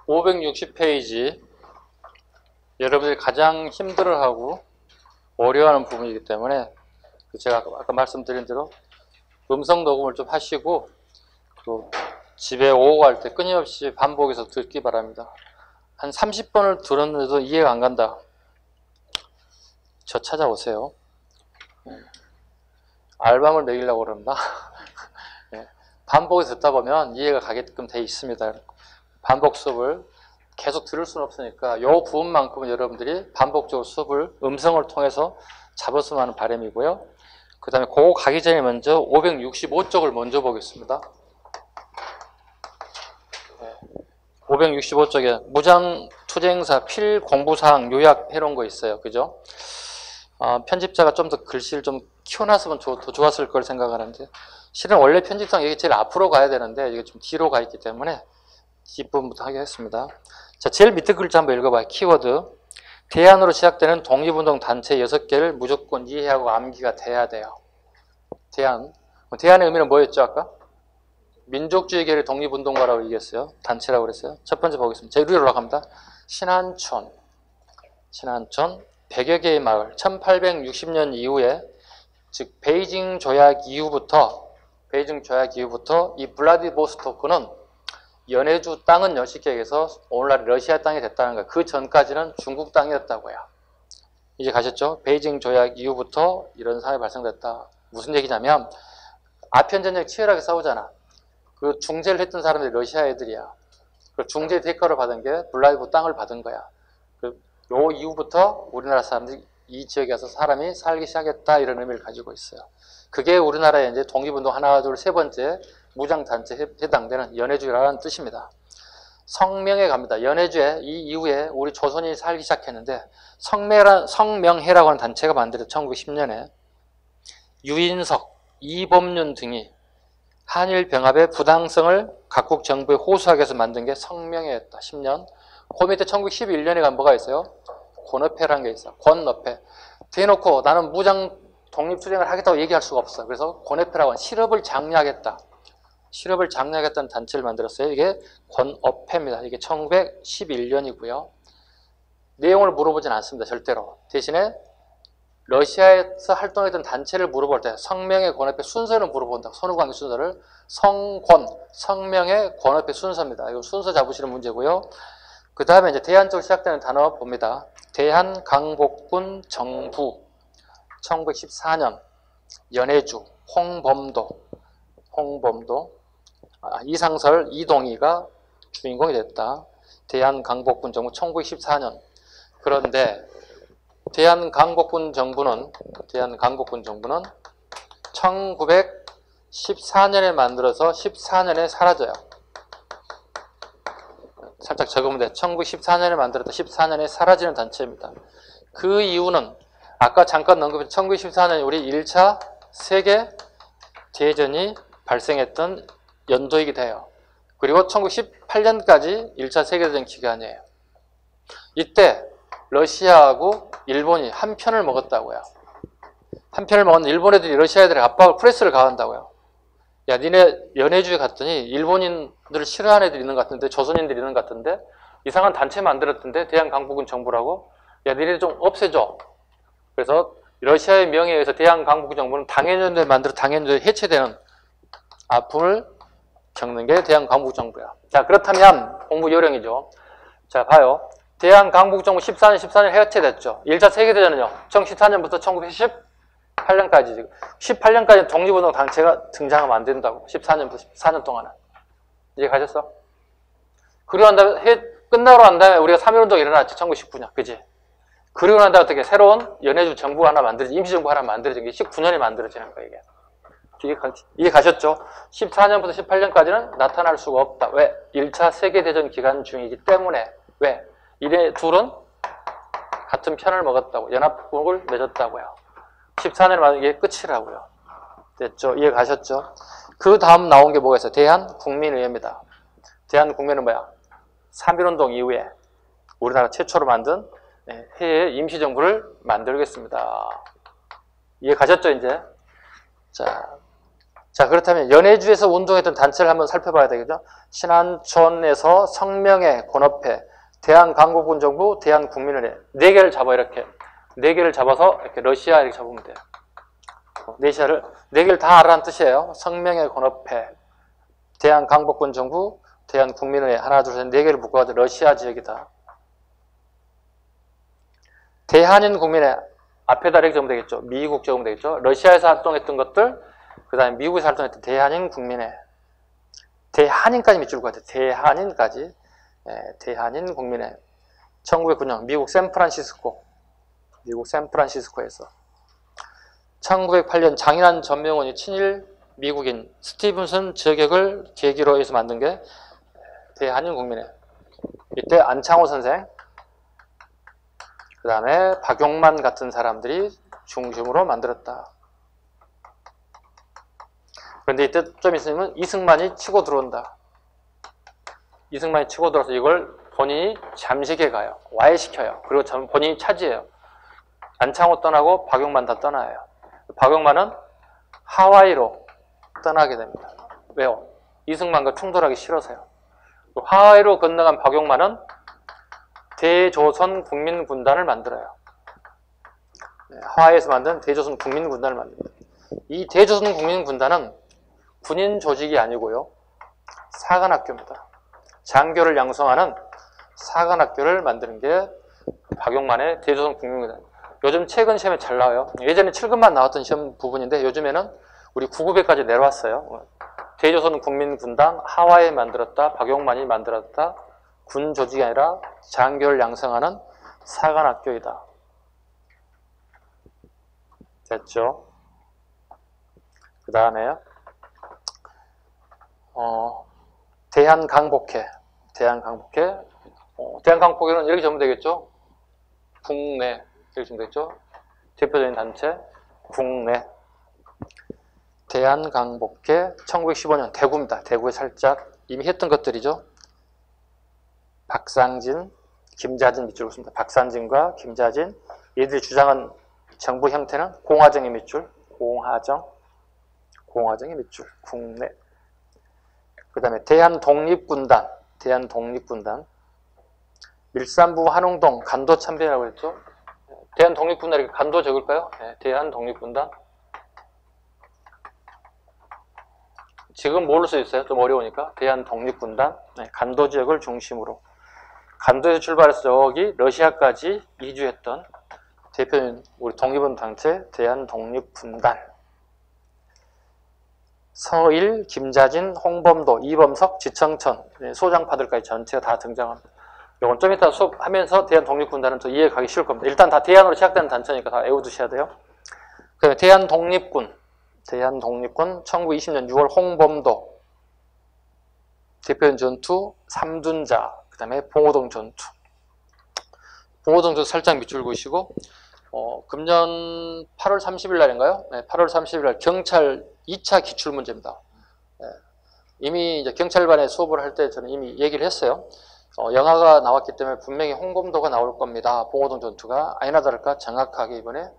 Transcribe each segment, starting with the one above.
560페이지 여러분들이 가장 힘들어하고 어려워하는 부분이기 때문에 제가 아까 말씀드린 대로 음성 녹음을 좀 하시고 또 집에 오고 갈 때 끊임없이 반복해서 듣기 바랍니다. 한 30번을 들었는데도 이해가 안 간다. 저 찾아오세요. 알밤을 매기려고 그런다. 반복해서 듣다 보면 이해가 가게끔 돼 있습니다. 반복 수업을 계속 들을 수는 없으니까 이 부분만큼은 여러분들이 반복적으로 수업을 음성을 통해서 잡았으면 하는 바람이고요. 그 다음에 그거 가기 전에 먼저 565쪽을 먼저 보겠습니다. 565쪽에 무장투쟁사 필공부사항 요약 해놓은 거 있어요. 그죠? 편집자가 좀 더 글씨를 좀 키워놨으면 더 좋았을 걸 생각하는데 실은 원래 편집상 여기 제일 앞으로 가야 되는데 이게 좀 뒤로 가 있기 때문에 뒷부분부터 하겠습니다. 자, 제일 밑에 글자 한번 읽어봐요. 키워드. 대안으로 시작되는 독립운동 단체 6개를 무조건 이해하고 암기가 돼야 돼요. 대안. 대안의 의미는 뭐였죠, 아까? 민족주의계를 독립운동가라고 얘기했어요. 단체라고 그랬어요. 첫 번째 보겠습니다. 제일 위로 올라갑니다. 신안촌. 100여 개의 마을. 1860년 이후에, 즉, 베이징 조약 이후부터 이 블라디보스토크는 연해주 땅은 여시객에서 오늘날 러시아 땅이 됐다는 거예요. 그 전까지는 중국 땅이었다고요. 이제 가셨죠? 베이징 조약 이후부터 이런 상황이 발생됐다. 무슨 얘기냐면 아편전쟁 치열하게 싸우잖아. 그 중재를 했던 사람들이 러시아 애들이야. 그 중재 대가로 받은 게 블라디보 땅을 받은 거야. 요 이후부터 우리나라 사람들이 이 지역에 와서 사람이 살기 시작했다 이런 의미를 가지고 있어요. 그게 우리나라의 이제 독립운동 하나, 둘, 세 번째 무장단체에 해당되는 연해주라는 뜻입니다. 성명에 갑니다. 연해주에 이 이후에 우리 조선이 살기 시작했는데 성명회라고 하는 단체가 만들어져 1910년에 유인석, 이범륜 등이 한일 병합의 부당성을 각국 정부에 호소하기 위해서 만든 게 성명회였다. 10년. 그 밑에 1911년에 간 뭐가 있어요? 권업회라는 게 있어. 권업회. 대놓고 나는 무장 독립투쟁을 하겠다고 얘기할 수가 없어. 그래서 권업회라고 하는 실업을 장려하겠다. 실업을 장려하겠다는 단체를 만들었어요. 이게 권업회입니다. 이게 1911년이고요. 내용을 물어보진 않습니다. 절대로. 대신에 러시아에서 활동했던 단체를 물어볼 때 성명의 권업회 순서를 물어본다. 선후관계 순서를 성명의 권업회 순서입니다. 이거 순서 잡으시는 문제고요. 그 다음에 이제 대한 쪽으로 시작되는 단어 봅니다. 대한강복군 정부 1914년 연해주 홍범도 이상설 이동희가 주인공이 됐다. 대한강복군 정부 1914년. 그런데 대한강복군 정부는 1914년에 만들어서 14년에 사라져요. 살짝 적으면 돼. 1914년에 만들었다 14년에 사라지는 단체입니다. 그 이유는 아까 잠깐 언급했던 1914년 우리 1차 세계 대전이 발생했던 연도이기도 해요. 그리고 1918년까지 1차 세계대전 기간이에요. 이때 러시아하고 일본이 한 편을 먹었다고요. 한 편을 먹었는데 일본 애들이 러시아 애들의 압박을 프레스를 가한다고요. 야, 니네 연해주에 갔더니 일본인들을 싫어하는 애들이 있는 것 같은데, 조선인들이 있는 것 같은데, 이상한 단체 만들었던데, 대한강복군 정부라고? 야, 니네 좀 없애줘. 그래서 러시아의 명예에 의해서 대한강복군 정부는 당해년도에 만들어 당해년도에 해체되는 아픔을 겪는 게 대한강복군 정부야. 자, 그렇다면 공부 요령이죠. 자, 봐요. 대한강복군 정부 14년 해체됐죠. 1차 세계대전은요. 1914년부터 1918년까지 18년까지 독립운동 단체가 등장하면 안 된다고. 14년부터 14년 동안은. 이해 가셨어? 그리고 난 다음에 끝나고 난 다음에 우리가 3.1운동이 일어났지. 1919년. 그지? 그리고 난 다음에 어떻게 새로운 연해주 정부가 하나 만들어지, 임시정부가 하나 만들어진 게 19년에 만들어지는 거예요. 이해 가셨죠? 14년부터 18년까지는 나타날 수가 없다. 왜? 1차 세계대전 기간 중이기 때문에. 왜? 이래 둘은 같은 편을 먹었다고. 연합국을 맺었다고요. 14년에 만든 게 끝이라고요. 됐죠? 이해 가셨죠? 그 다음 나온 게 뭐가 있어요? 대한국민의회입니다. 대한국민은 뭐야? 3.1운동 이후에 우리나라 최초로 만든 해외 임시정부를 만들겠습니다. 이해 가셨죠, 이제? 자, 자, 그렇다면 연해주에서 운동했던 단체를 한번 살펴봐야 되겠죠. 신안촌에서 성명회, 권업회, 대한강국군정부, 대한국민은행 4개를 잡아 이렇게 4개를 잡아서 이렇게 러시아 이렇게 잡으면 돼요. 러시아를 4개를 다 알아라는 뜻이에요. 성명회, 권업회, 대한강국군정부, 대한국민은행 하나, 둘, 셋 4개를 묶어가지고 러시아 지역이다. 대한인국민회 앞에다 이렇게 적으면 되겠죠. 미국 적으면 되겠죠. 러시아에서 활동했던 것들, 그 다음에 미국에서 활동했던 대한인국민회. 대한인까지 밑줄 그어야 돼. 대한인까지. 대한인국민회. 1909년 미국 샌프란시스코에서 1908년 장인환 전명원이 친일 미국인 스티븐슨 저격을 계기로 해서 만든 게 대한인국민회. 이때 안창호 선생, 그 다음에 박용만 같은 사람들이 중심으로 만들었다. 그런데 이때 좀 있으면 이승만이 치고 들어온다. 이승만이 치고 들어와서 이걸 본인이 잠식해 가요. 와해시켜요. 그리고 본인이 차지해요. 안창호 떠나고 박용만 다 떠나요. 박용만은 하와이로 떠나게 됩니다. 왜요? 이승만과 충돌하기 싫어서요. 하와이로 건너간 박용만은 대조선 국민군단을 만들어요. 하와이에서 만든 대조선 국민군단을 만듭니다. 이 대조선 국민군단은 군인 조직이 아니고요. 사관학교입니다. 장교를 양성하는 사관학교를 만드는 게 박용만의 대조선 국민군단. 요즘 최근 시험에 잘 나와요. 예전에 7급만 나왔던 시험 부분인데 요즘에는 우리 9급에까지 내려왔어요. 대조선 국민군단 하와이에 만들었다. 박용만이 만들었다. 군 조직이 아니라 장교를 양성하는 사관학교이다. 됐죠? 그 다음에 대한강복회. 대한강복회는 이렇게 적으면 되겠죠? 국내. 이렇게 적으면 되겠죠? 대표적인 단체 국내. 대한강복회 1915년 대구입니다. 대구에 살짝 이미 했던 것들이죠. 박상진, 김자진 밑줄 긋습니다. 박상진과 김자진. 얘들이 주장한 정부 형태는 공화정의 밑줄. 공화정의 밑줄. 국내. 그 다음에 대한독립군단. 밀산부 한웅동 간도참배라고 했죠. 대한독립군단 이렇게 간도 적을까요? 네, 대한독립군단. 지금 뭘로 써 있어요? 좀 어려우니까. 대한독립군단. 네, 간도 지역을 중심으로. 간도에서 출발해서 저기 러시아까지 이주했던 대표인 우리 독립운 단체 대한독립군단. 서일, 김자진, 홍범도, 이범석, 지청천, 소장파들까지 전체가 다 등장합니다. 이건 좀 이따 수업하면서 대한독립군단은 더 이해가 가기 쉬울 겁니다. 일단 다 대한으로 시작되는 단체니까 다 외워두셔야 돼요. 그 다음에 대한독립군 1920년 6월 홍범도 대표인 전투, 삼둔자, 그 다음에 봉오동 전투. 봉오동 전투 살짝 밑줄 그으시고 금년 8월 30일 날인가요? 네, 8월 30일 날 경찰 2차 기출문제입니다. 네, 이미 이제 경찰반에 수업을 할 때 저는 이미 얘기를 했어요. 영화가 나왔기 때문에 분명히 홍범도가 나올 겁니다. 봉오동 전투가. 아니나 다를까 정확하게 이번에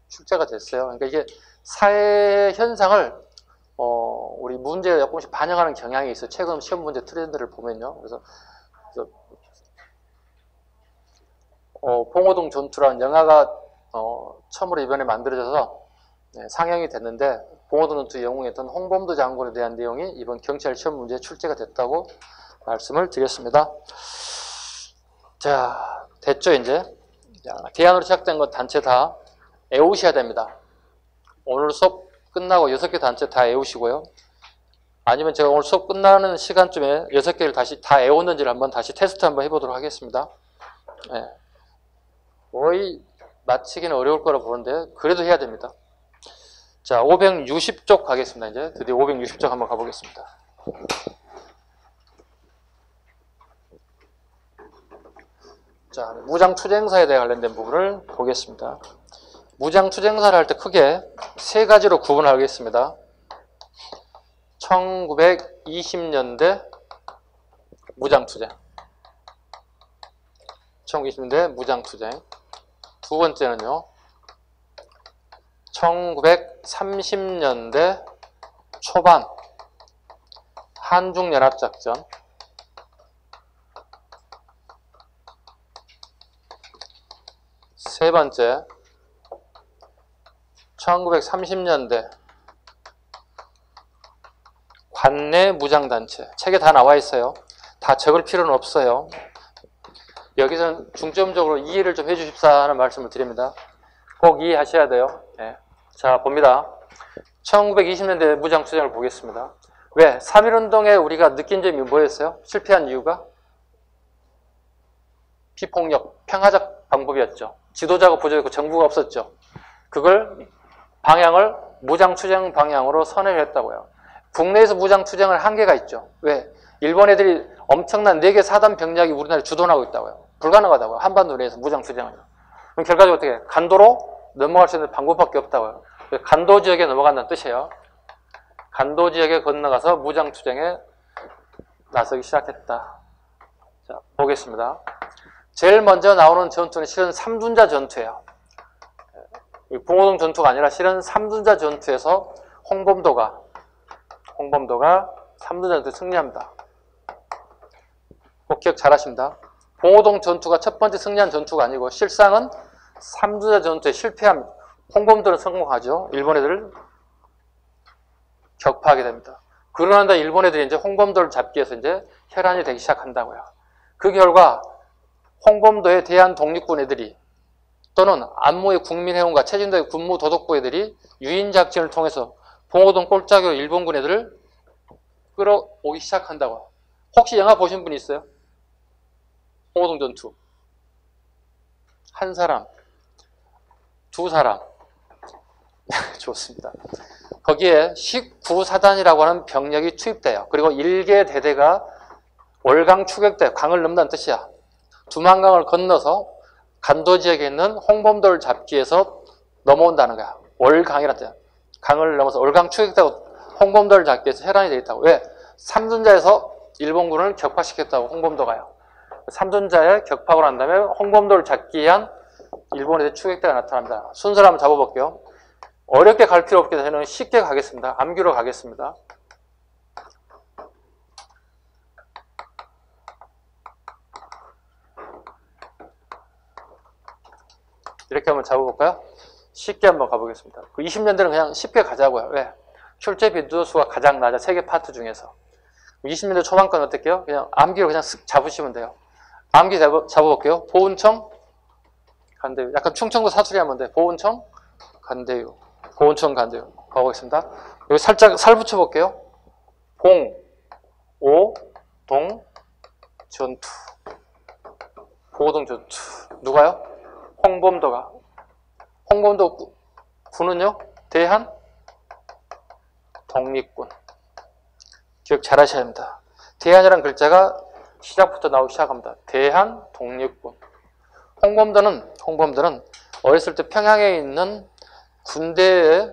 출제가 됐어요. 그러니까 이게 사회 현상을 우리 문제에 조금씩 반영하는 경향이 있어요. 최근 시험 문제 트렌드를 보면요. 그래서 봉오동 전투라는 영화가 처음으로 이번에 만들어져서 상영이 됐는데 봉오동 전투 영웅이었던 홍범도 장군에 대한 내용이 이번 경찰 시험 문제에 출제가 됐다고 말씀을 드렸습니다. 자, 됐죠 이제. 자, 대안으로 시작된 것 단체 다 외우셔야 됩니다. 오늘 수업 끝나고 6개 단체 다 외우시고요. 아니면 제가 오늘 수업 끝나는 시간쯤에 6개를 다시 다 외웠는지를 한번 다시 테스트 한번 해보도록 하겠습니다. 네. 거의 마치기는 어려울 거라 보는데 그래도 해야 됩니다. 자, 560쪽 가겠습니다. 이제 드디어 560쪽 한번 가보겠습니다. 자, 무장투쟁사에 대해 관련된 부분을 보겠습니다. 무장투쟁사를 할 때 크게 세 가지로 구분하겠습니다. 1920년대 무장투쟁. 1920년대 무장투쟁. 두 번째는요. 1930년대 초반 한중연합작전, 세 번째 1930년대 관내 무장단체. 책에 다 나와 있어요. 다 적을 필요는 없어요. 여기서는 중점적으로 이해를 좀 해주십사 하는 말씀을 드립니다. 꼭 이해하셔야 돼요. 네. 자, 봅니다. 1920년대 무장투쟁을 보겠습니다. 왜? 3.1운동에 우리가 느낀 점이 뭐였어요? 실패한 이유가? 비폭력, 평화적 방법이었죠. 지도자가 부족했고 정부가 없었죠. 그걸 방향을 무장투쟁 방향으로 선회를 했다고요. 국내에서 무장투쟁을 한계가 있죠. 왜? 일본 애들이 엄청난 4개 사단 병력이 우리나라에 주둔하고 있다고요. 불가능하다고요. 한반도 내에서 무장투쟁을. 그럼 결과적으로 어떻게? 간도로 넘어갈 수 있는 방법밖에 없다고요. 간도 지역에 넘어간다는 뜻이에요. 간도 지역에 건너가서 무장투쟁에 나서기 시작했다. 자, 보겠습니다. 제일 먼저 나오는 전투는 실은 삼둔자 전투예요. 봉오동 전투가 아니라 실은 삼둔자 전투에서 홍범도가 삼둔자 전투에 승리합니다. 꼭 기억 잘 하십니다. 봉오동 전투가 첫 번째 승리한 전투가 아니고 실상은 삼둔자 전투에 실패합니다. 홍범도는 성공하죠. 일본 애들을 격파하게 됩니다. 그러고 난 다음에 일본 애들이 이제 홍범도를 잡기 위해서 이제 혈안이 되기 시작한다고요. 그 결과 홍범도의 대한 독립군 애들이 또는 안모의 국민해운과 최진도의 군무도독부 애들이 유인작전을 통해서 봉오동 꼴짝으로 일본군 애들을 끌어오기 시작한다고요. 혹시 영화 보신 분 있어요? 봉오동 전투. 한 사람, 두 사람. 좋습니다. 거기에 19사단이라고 하는 병력이 투입돼요. 그리고 1개 대대가 월강 추격대, 강을 넘는다는 뜻이야. 두만강을 건너서 간도 지역에 있는 홍범도를 잡기 위해서 넘어온다는 거야. 월강이라는 뜻이야. 강을 넘어서 월강 추격대가 홍범도를 잡기 위해서 혈안이 되어 있다고. 왜? 삼둔자에서 일본군을 격파시켰다고 홍범도가요. 삼둔자에 격파하고 난 다음에 홍범도를 잡기 위한 일본의 추격대가 나타납니다. 순서를 한번 잡아볼게요. 어렵게 갈 필요 없게 저는 쉽게 가겠습니다. 암기로 가겠습니다. 이렇게 한번 잡아볼까요? 쉽게 한번 가보겠습니다. 그 20년대는 그냥 쉽게 가자고요. 왜? 출제 빈도수가 가장 낮아. 세개 파트 중에서. 20년대 초반 건 어떨게요? 그냥 암기로 그냥 쓱 잡으시면 돼요. 암기 잡아볼게요. 보은청, 간대유. 약간 충청도 사투리 하면 돼. 보은청, 간대유. 보은청, 간대유. 가보겠습니다. 여기 살짝 살 붙여볼게요. 봉, 오, 동, 전투. 봉오동 전투. 누가요? 홍범도가. 홍범도 군은요? 대한 독립군. 기억 잘 하셔야 합니다. 대한이라는 글자가 시작부터 나오기 시작합니다. 대한 독립군. 홍범도는 어렸을 때 평양에 있는 군대에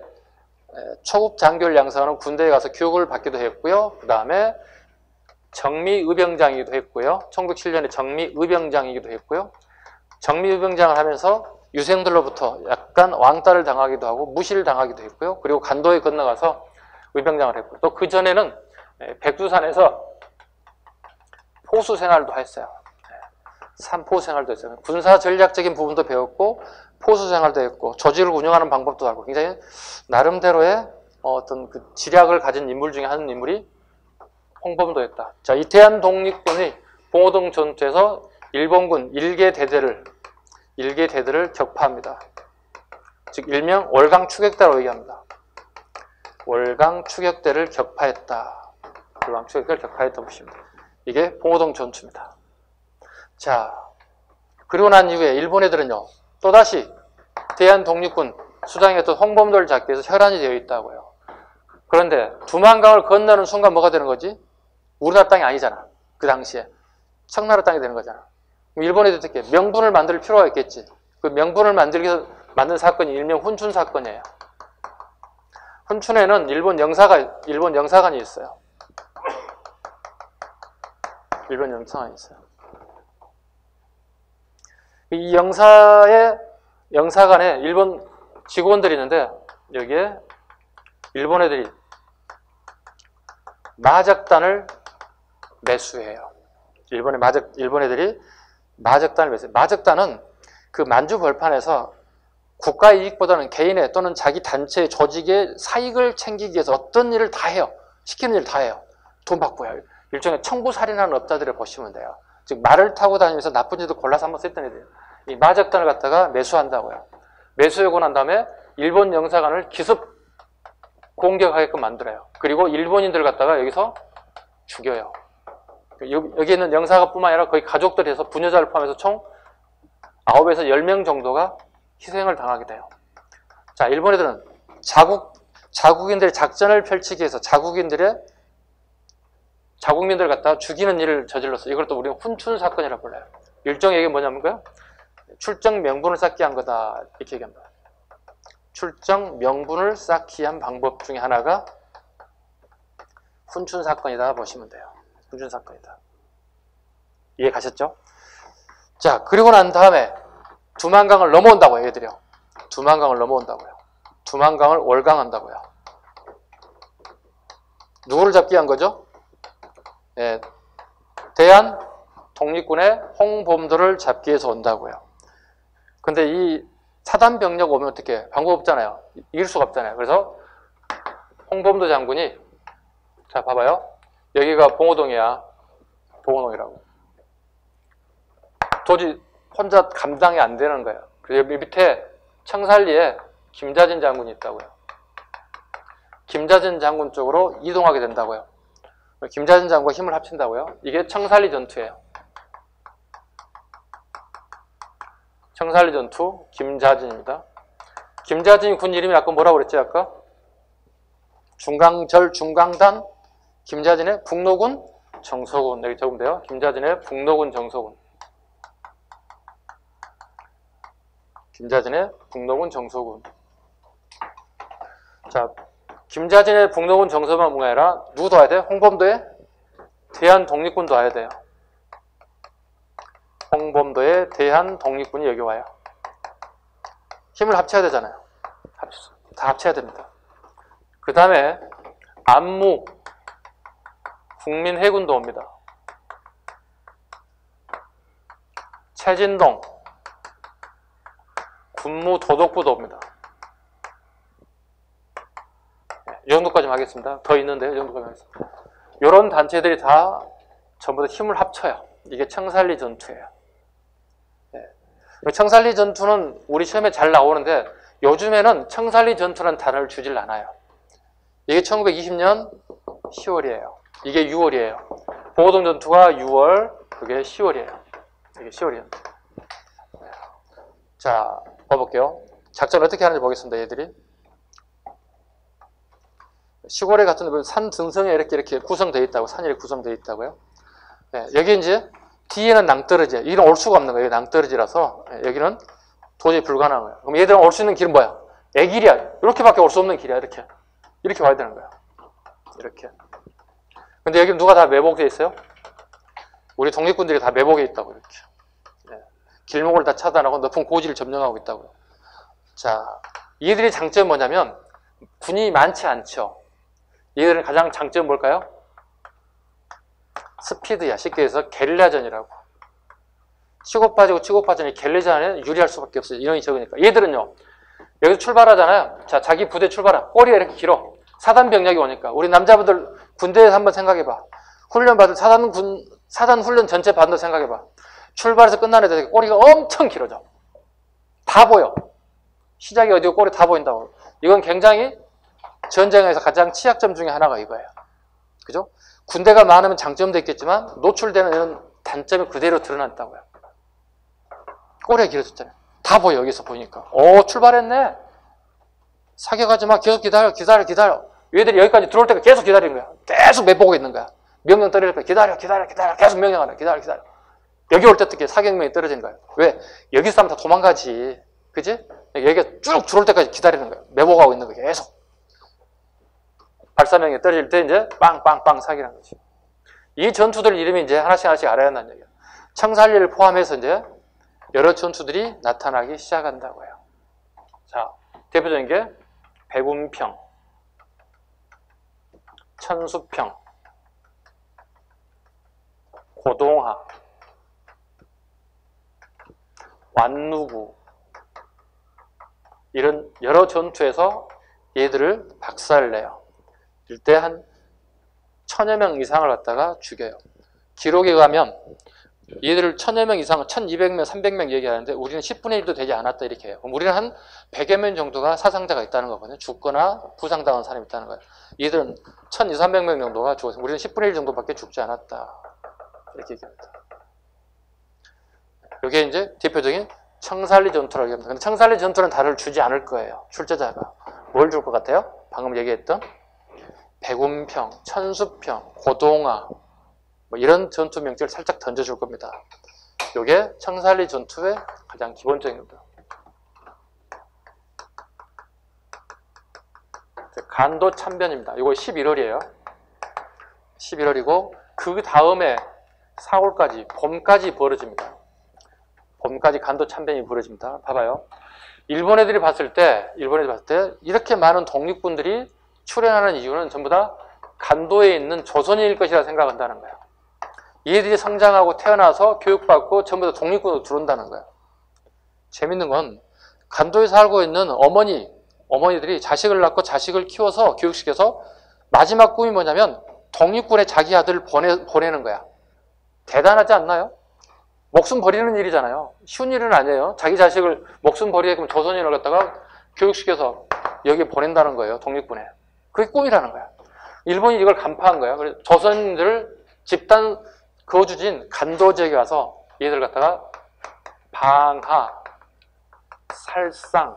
초급 장교를 양성하는 군대에 가서 교육을 받기도 했고요. 그 다음에 정미의병장이기도 했고요. 1907년에 정미의병장이기도 했고요. 정미의병장을 하면서 유생들로부터 약간 왕따를 당하기도 하고 무시를 당하기도 했고요. 그리고 간도에 건너가서 의병장을 했고요. 또 그 전에는 백두산에서 포수 생활도 했어요. 산포 생활도 했어요. 군사 전략적인 부분도 배웠고 포수 생활도 했고 조직을 운영하는 방법도 알고 굉장히 나름대로의 어떤 그 지략을 가진 인물 중에 한 인물이 홍범도였다. 자, 이 대한 독립군이 봉오동 전투에서 일본군 1개 대대를 격파합니다. 즉 일명 월강 추격대라고 얘기합니다. 월강 추격대를 격파했다. 월강 추격대를 격파했다 보시면 이게 봉오동 전투입니다. 자, 그리고 난 이후에 일본 애들은요, 또다시 대한 독립군 수장이 었던 홍범도를 잡기 위해서 혈안이 되어 있다고요. 그런데 두만강을 건너는 순간 뭐가 되는 거지? 우리나라 땅이 아니잖아. 그 당시에. 청나라 땅이 되는 거잖아. 일본 애들 어떻게 명분을 만들 필요가 있겠지. 그 명분을 만들기 위해서 만든 사건이 일명 훈춘 사건이에요. 훈춘에는 일본 영사관이 있어요. 일본 영사관이 있어요. 이 영사관에 일본 직원들이 있는데 여기에 일본 애들이 마적단을 매수해요. 일본 애들이 마적단을 매수해요. 마적단은 그 만주 벌판에서 국가의 이익보다는 개인의 또는 자기 단체의 조직의 사익을 챙기기 위해서 어떤 일을 다 해요. 시키는 일을 다 해요. 돈 받고요. 일종의 청부살인하는 업자들을 보시면 돼요. 즉 말을 타고 다니면서 나쁜 짓을 골라서 한번 썼던 애들이에요. 이 마적단을 갖다가 매수한다고요. 매수하고 난 다음에 일본 영사관을 기습 공격하게끔 만들어요. 그리고 일본인들을 갖다가 여기서 죽여요. 여기 있는 영사관뿐만 아니라 거의 가족들이 해서 부녀자를 포함해서 총 9에서 10명 정도가 희생을 당하게 돼요. 자, 일본 애들은 자국인들의 작전을 펼치기 위해서 자국민들을 갖다가 죽이는 일을 저질렀어요. 이걸 또 우리는 훈춘 사건이라고 불러요. 일종의 이게 뭐냐면요, 출정 명분을 쌓기 한 거다, 이렇게 얘기합니다. 출정 명분을 쌓기 위한 방법 중에 하나가 훈춘 사건이다 보시면 돼요. 훈춘 사건이다. 이해 가셨죠? 자, 그리고 난 다음에 두만강을 넘어온다고요, 얘들이요. 두만강을 넘어온다고요. 두만강을 월강한다고요. 누구를 잡기 위한 거죠? 예, 대한 독립군의 홍범도를 잡기 위해서 온다고요. 근데 이 사단병력 오면 어떻게 방법 없잖아요. 이길 수가 없잖아요. 그래서 홍범도 장군이, 자 봐봐요. 여기가 봉오동이야. 봉오동이라고. 도저히 혼자 감당이 안 되는 거예요. 그래서 밑에 청살리에 김자진 장군이 있다고요. 김자진 장군 쪽으로 이동하게 된다고요. 김자진 장군과 힘을 합친다고요. 이게 청살리 전투예요. 청살리 전투 김자진입니다. 김자진 군 이름이 아까 뭐라고 그랬지 아까? 중강절 중강단 김자진의 북로군 정서군. 여기 적으면 돼요. 김자진의 북로군 정서군. 김자진의 북로군 정서군. 자, 김자진의 북로군 정서만 뭐가 아니라 누구 도와야 돼? 홍범도의 대한 독립군 도와야 돼요. 홍범도의 대한 독립군이 여기 와요. 힘을 합쳐야 되잖아요. 다 합쳐야 됩니다. 그 다음에 안무 국민해군도 옵니다. 최진동 군무도독부도 옵니다. 이 정도까지만 하겠습니다. 더 있는데요. 이 정도까지만 하겠습니다. 이런 단체들이 다 전부 다 힘을 합쳐요. 이게 청살리 전투예요. 청살리 전투는 우리 시험에 잘 나오는데 요즘에는 청살리 전투라는 단어를 주질 않아요. 이게 1920년 10월이에요. 이게 6월이에요. 봉오동 전투가 6월, 그게 10월이에요. 이게 10월이에요. 자, 봐볼게요. 작전 어떻게 하는지 보겠습니다, 얘들이. 시골에 같은 산 등성에 이렇게 구성되어 있다고, 산이 이렇게 구성되어 있다고요. 네, 여기 이제 뒤에는 낭떠러지예요. 여기는 올 수가 없는 거예요. 낭떠러지라서. 여기는 도저히 불가능한 거예요. 그럼 얘들은 올 수 있는 길은 뭐야? 애길이야. 이렇게밖에 올 수 없는 길이야. 이렇게 와야 되는 거야. 이렇게. 근데 여기는 누가 다 매복되어 있어요? 우리 독립군들이 다 매복해 있다고, 이렇게. 네. 길목을 다 차단하고 높은 고지를 점령하고 있다고요. 자, 얘들의 장점은 뭐냐면 군이 많지 않죠. 얘들은 가장 장점은 뭘까요? 스피드야. 쉽게 해서 게릴라전이라고. 치고 빠지는 게릴라전에 유리할 수밖에 없어요. 인원이 적으니까. 얘들은요, 여기서 출발하잖아요. 자, 자기 부대 출발하. 꼬리가 이렇게 길어. 사단병력이 오니까. 우리 남자분들 군대에서 한번 생각해봐. 훈련 받을 사단 훈련 전체 받는 거 생각해봐. 출발해서 끝나는 데 꼬리가 엄청 길어져. 다 보여. 시작이 어디고 꼬리 다 보인다고. 이건 굉장히 전쟁에서 가장 취약점 중에 하나가 이거예요. 그죠? 군대가 많으면 장점도 있겠지만 노출되는 이런 단점이 그대로 드러났다고요. 꼬리가 길어졌잖아요. 다 보여. 여기서 보니까. 오, 출발했네. 사격하지 마. 계속 기다려. 얘들이 여기까지 들어올 때까지 계속 기다리는 거야. 계속 매보고 있는 거야. 명령 떨어질 거야. 기다려. 계속 명령하라. 기다려. 여기 올 때 어떻게 사격명이 떨어지는 거야. 왜? 여기 사람 다 도망가지. 그지? 여기가 쭉 들어올 때까지 기다리는 거야. 매보고 있는 거야. 계속. 발사명이 떨어질 때 이제 빵빵빵 사기라는 거지. 이 전투들 이름이 이제 하나씩 알아야 한다는 얘기야. 청살리를 포함해서 이제 여러 전투들이 나타나기 시작한다고요. 자, 대표적인 게 백운평, 천수평, 고동하, 완누구 이런 여러 전투에서 얘들을 박살내요. 이때 한 1000여 명 이상을 갖다가 죽여요. 기록에 가면 얘들을 1000여 명 이상, 1200명, 300명 얘기하는데 우리는 10분의 1도 되지 않았다 이렇게 해요. 그럼 우리는 한 100여 명 정도가 사상자가 있다는 거거든요. 죽거나 부상당한 사람이 있다는 거예요. 얘들은 1200, 300명 정도가 죽었어요. 우리는 10분의 1 정도밖에 죽지 않았다. 이렇게 얘기합니다. 이게 이제 대표적인 청살리 전투라고 합니다. 근데 청살리 전투는 다를 주지 않을 거예요. 출제자가. 뭘 줄 것 같아요? 방금 얘기했던 백운평, 천수평, 고동하 뭐 이런 전투 명칭을 살짝 던져줄 겁니다. 이게 청살리 전투의 가장 기본적인 겁니다. 간도 참변입니다. 이거 11월이에요. 11월이고 그 다음에 4월까지 봄까지 벌어집니다. 봄까지 간도 참변이 벌어집니다. 봐봐요. 일본 애들이 봤을 때 이렇게 많은 독립군들이 출현하는 이유는 전부 다 간도에 있는 조선인일 것이라 생각한다는 거예요. 얘들이 성장하고 태어나서 교육받고 전부 다 독립군으로 들어온다는 거예요. 재밌는 건 간도에 살고 있는 어머니들이 자식을 낳고 자식을 키워서 교육시켜서 마지막 꿈이 뭐냐면 독립군에 자기 아들을 보내는 거야. 대단하지 않나요? 목숨 버리는 일이잖아요. 쉬운 일은 아니에요. 자기 자식을 목숨 버리게끔 조선인을 갖다가 교육시켜서 여기에 보낸다는 거예요. 독립군에. 그게 꿈이라는 거야. 일본이 이걸 간파한 거야. 그래서 조선인들을 집단 거주지인 간도 지역에 와서 얘들 갖다가 방하, 살상